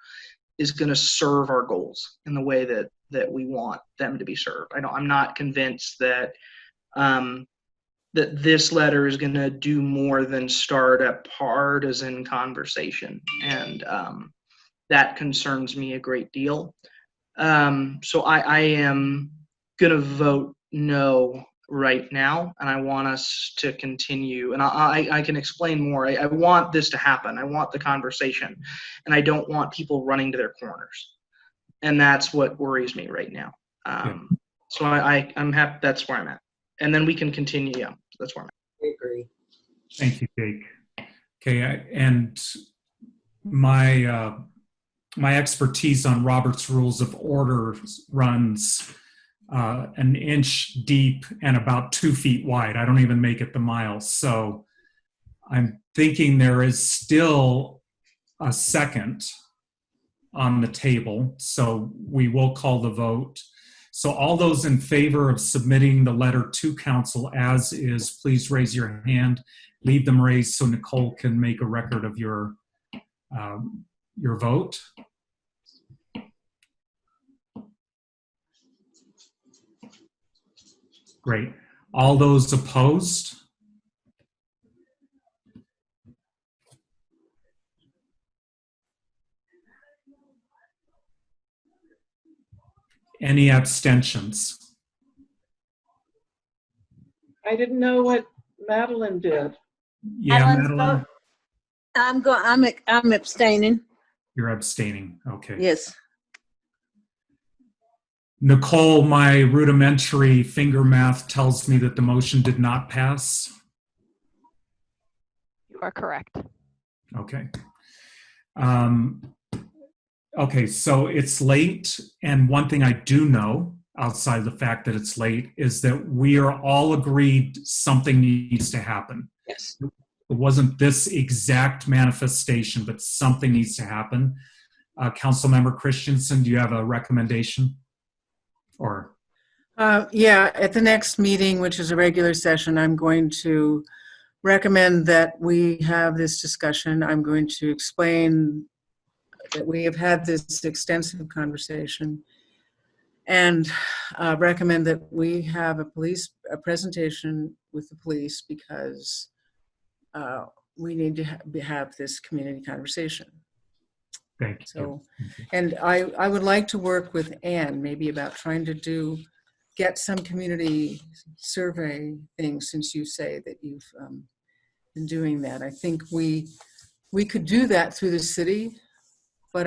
is going to serve our goals in the way that we want them to be served. I'm not convinced that that this letter is going to do more than start a partisan conversation, and that concerns me a great deal. So I am going to vote no right now, and I want us to continue. And I can explain more. I want this to happen. I want the conversation, and I don't want people running to their corners. And that's what worries me right now. So I'm happy. That's where I'm at. And then we can continue. Yeah, that's where I'm at. I agree. Thank you, Jake. Okay, and my expertise on Robert's Rules of Order runs an inch deep and about 2 feet wide. I don't even make it the mile. So I'm thinking there is still a second on the table. So we will call the vote. So all those in favor of submitting the letter to council as is, please raise your hand. Leave them raised so Nicole can make a record of your vote. Great. All those opposed? Any abstentions? I didn't know what Madeline did. Yeah, Madeline's Madeline? I'm abstaining. You're abstaining. Okay. Yes. Nicole, my rudimentary finger math tells me that the motion did not pass. You are correct. Okay. Okay, so it's late, and one thing I do know, outside of the fact that it's late, is that we are all agreed something needs to happen. Yes. It wasn't this exact manifestation, but something needs to happen. Councilmember Christensen, do you have a recommendation? Or Yeah, at the next meeting, which is a regular session, I'm going to recommend that we have this discussion. I'm going to explain that we have had this extensive conversation and recommend that we have a presentation with the police because we need to have this community conversation. thank you. So, and I would like to work with Anne maybe about trying to get some community survey things, since you say that you've been doing that. I think we could do that through the city, but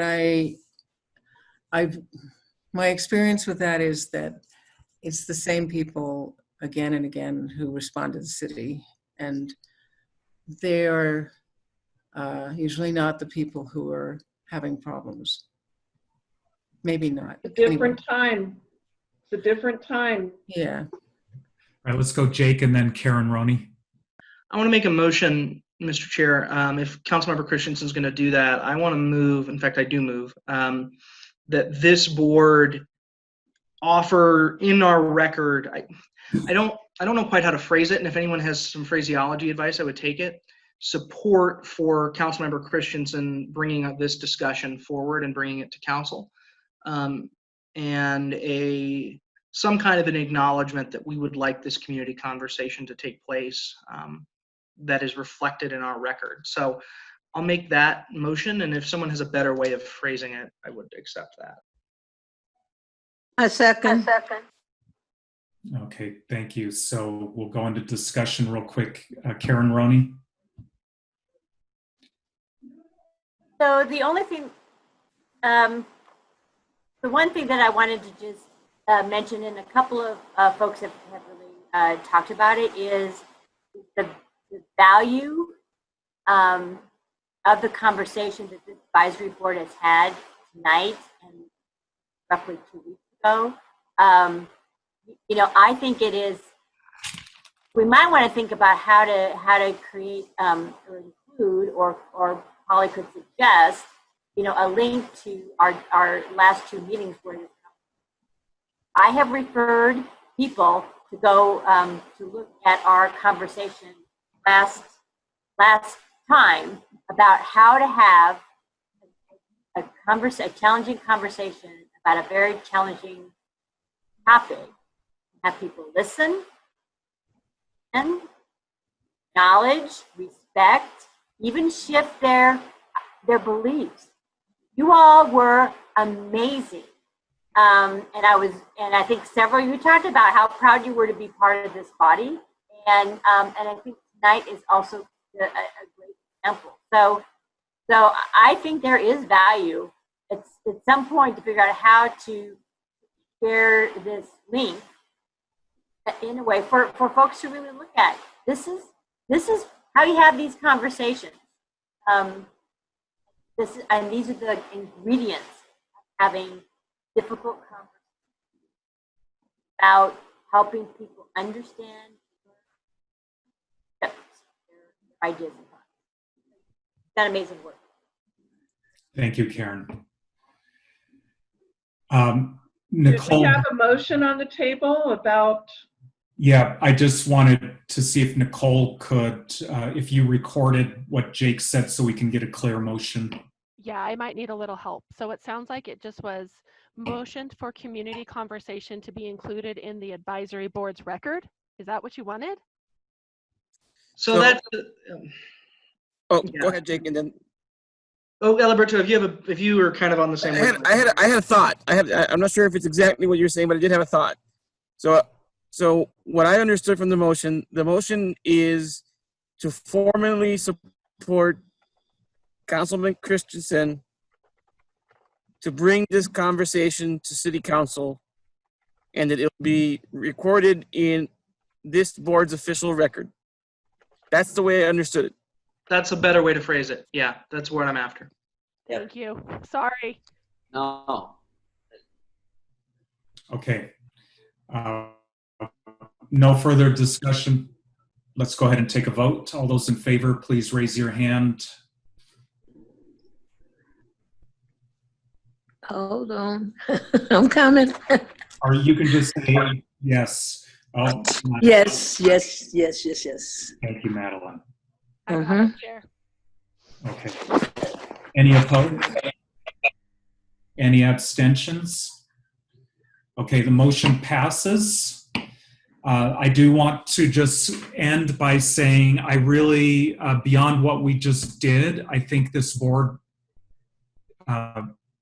my experience with that is that it's the same people again and again who respond to the city, and they are usually not the people who are having problems. Maybe not. A different time. It's a different time. Yeah. All right, let's go Jake and then Karen Roney. I want to make a motion, Mr. Chair. If Councilmember Christensen is going to do that, I want to move, in fact, I do move, that this board offer in our record, I don't know quite how to phrase it, and if anyone has some phraseology advice, I would take it. Support for Councilmember Christensen bringing up this discussion forward and bringing it to council, and some kind of an acknowledgement that we would like this community conversation to take place that is reflected in our record. So I'll make that motion, and if someone has a better way of phrasing it, I would accept that. I second. Okay, thank you. So we'll go into discussion real quick. Karen Roney. So the only thing, the one thing that I wanted to just mention, and a couple of folks have really talked about it, is the value of the conversation that this advisory board has had tonight and roughly 2 weeks ago. I think it is, we might want to think about how to create or include, or Holly could suggest, a link to our last two meetings where this, I have referred people to go to look at our conversation last time about how to have a challenging conversation about a very challenging topic. Have people listen and acknowledge, respect, even shift their beliefs. You all were amazing. And I think several of you talked about how proud you were to be part of this body. And I think tonight is also a great example. So I think there is value at some point to figure out how to share this link in a way for folks to really look at. This is how you have these conversations. These are the ingredients of having difficult conversations about helping people understand their ideas and thoughts. That amazing work. Thank you, Karen. Did Nicole. we have a motion on the table about? Yeah, I just wanted to see if Nicole could, if you recorded what Jake said so we can get a clear motion. Yeah, I might need a little help. So it sounds like it just was motioned for community conversation to be included in the advisory board's record. Is that what you wanted? So that's. Oh, yeah. Go ahead, Jake, and then. Oh, Alberto, if you were kind of on the same. I had a thought. I'm not sure if it's exactly what you're saying, but I did have a thought. So what I understood from the motion is to formally support Councilman Christensen to bring this conversation to City Council and that it'll be recorded in this board's official record. That's the way I understood it. That's a better way to phrase it. Yeah, that's what I'm after. Thank you. Sorry. No. Okay. No further discussion. Let's go ahead and take a vote. All those in favor, please raise your hand. Hold on. I'm coming. Or you can just say yes. Oh, Yes. thank you, Madeline. I got it, Chair. Okay. Any opposed? Any abstentions? Okay, the motion passes. I do want to just end by saying I really, beyond what we just did, I think this board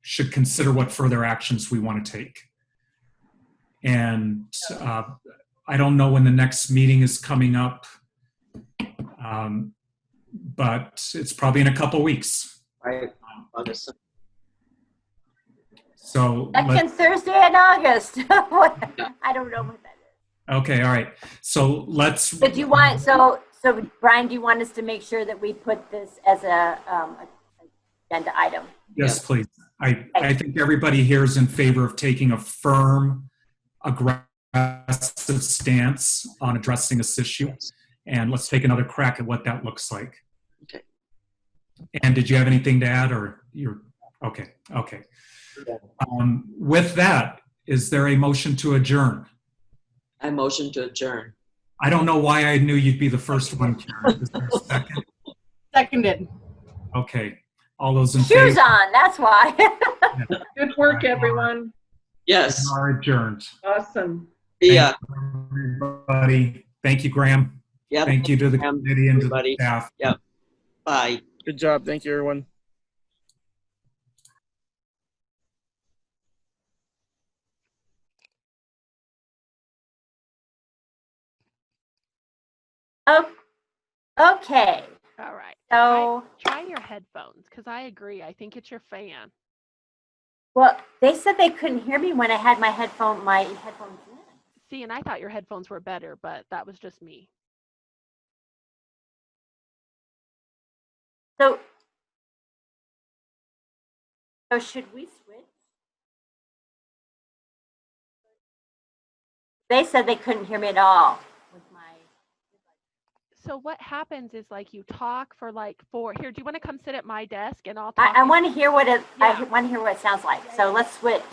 should consider what further actions we want to take. And I don't know when the next meeting is coming up, but it's probably in a couple weeks. Right. So Second Thursday in August. I don't know what that is. okay, all right. So let's. But do you want, so Brian, do you want us to make sure that we put this as a agenda item? Yes, please. I think everybody here is in favor of taking a firm, aggressive stance on addressing this issue. And let's take another crack at what that looks like. Okay. And did you have anything to add, or you're okay? Okay. With that, is there a motion to adjourn? I motion to adjourn. I don't know why I knew you'd be the first one, Karen. Is there a second? Seconded. Okay. All those in Shoes favor on, that's why. Good work, everyone. Yes. are adjourned. Awesome. Yeah. Everybody. Thank you, Graham. Yep. Thank you to the Graham, committee and to the everybody. staff. Yep. Bye. Good job. Thank you, everyone. Oh, okay. All right. So, Try your headphones, because I agree. I think it's your fan. well, they said they couldn't hear me when I had my headphones in. See, and I thought your headphones were better, but that was just me. So should we switch? They said they couldn't hear me at all with my. So what happens is, like, you talk for here, do you want to come sit at my desk and I'll talk? I want to hear what it. Yeah. I want to hear what it sounds like. So let's switch.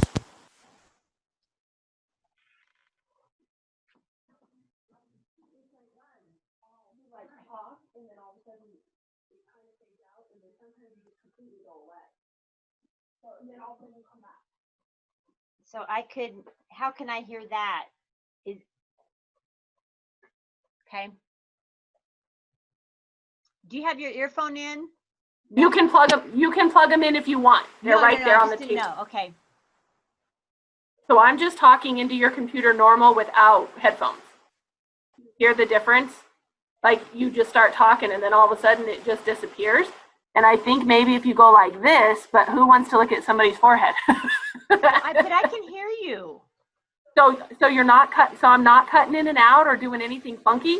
So how can I hear that? Okay. Do you have your earphone in? You can plug them in if you want. They're there on the table. No, okay. So I'm just talking into your computer normal without headphones. Hear the difference? Like, you just start talking and then all of a sudden it just disappears. And I think maybe if you go like this, but who wants to look at somebody's forehead? But I can hear you. So you're not so I'm not cutting in and out or doing anything funky?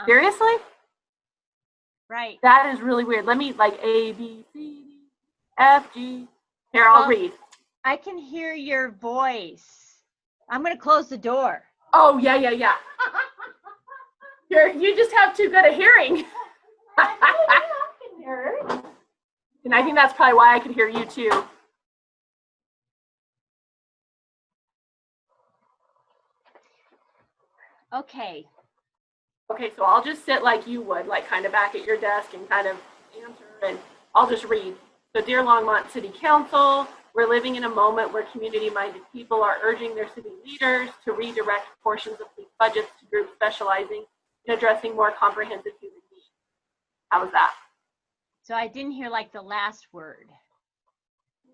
Seriously? Right. That is really weird. Let me, like, A, B, C, D, F, G. Here, I'll read. I can hear your voice. I'm going to close the door. Oh, yeah. You just have too good a hearing. And I think that's probably why I could hear you too. Okay. Okay, so I'll just sit like you would, like kind of back at your desk and kind of answer, and I'll just read. So, dear Longmont City Council, we're living in a moment where community-minded people are urging their city leaders to redirect portions of police budgets to groups specializing in addressing more comprehensive human needs. How was that? So I didn't hear like the last word.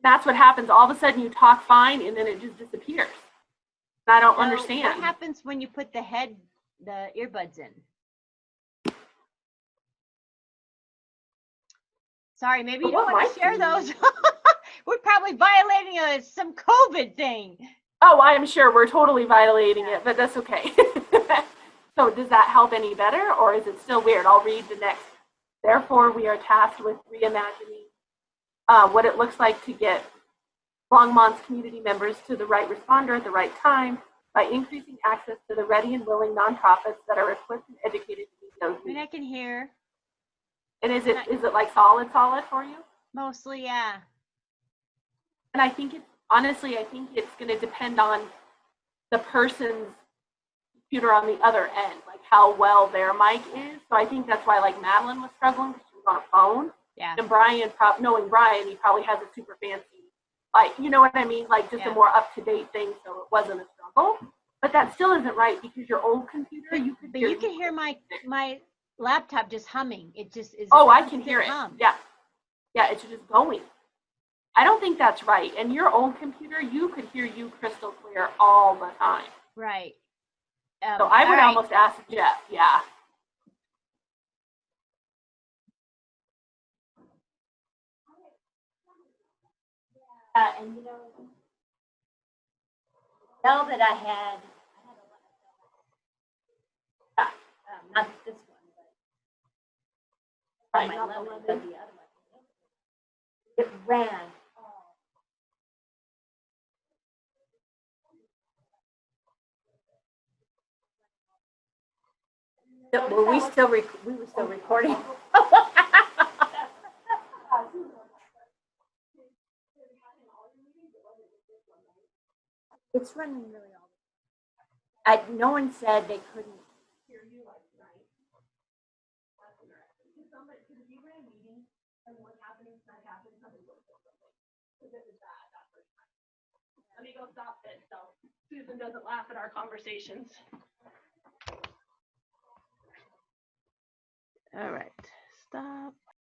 That's what happens. All of a sudden you talk fine and then it just disappears. I don't understand. What happens when you put the earbuds in? Sorry, maybe you don't want to share those. We're probably violating some COVID thing. Oh, I'm sure we're totally violating it, but that's okay. So does that help any better, or is it still weird? I'll read the next. Therefore, we are tasked with reimagining what it looks like to get Longmont's community members to the right responder at the right time by increasing access to the ready and willing nonprofits that are equipped and educated to meet those I mean, I needs. can hear And is it like solid for you? mostly, yeah. And I think honestly, I think it's going to depend on the person's computer on the other end, like how well their mic is. So I think that's why like Madeline was struggling because she was on a phone. Yeah. And Brian, knowing Brian, he probably has a super fancy, like, you know what I mean? Like just a more up-to-date thing, so it wasn't a struggle. But that still isn't right because your old computer, you could But you can hear my laptop just humming. It just is. Oh, I can hear it. Hum. Yeah. Yeah, it's just going. I don't think that's right. And your old computer, you could hear you crystal clear all the time. Right. So I would almost ask Jeff, yeah. And you know that I had a lot of not this one, but Right, my not the lemon, lemon. but the other one. It ran. Were we still we were still recording? It's running really all. No one said they couldn't hear you like tonight. Let me go stop it so Susan doesn't laugh at our conversations. All right, stop.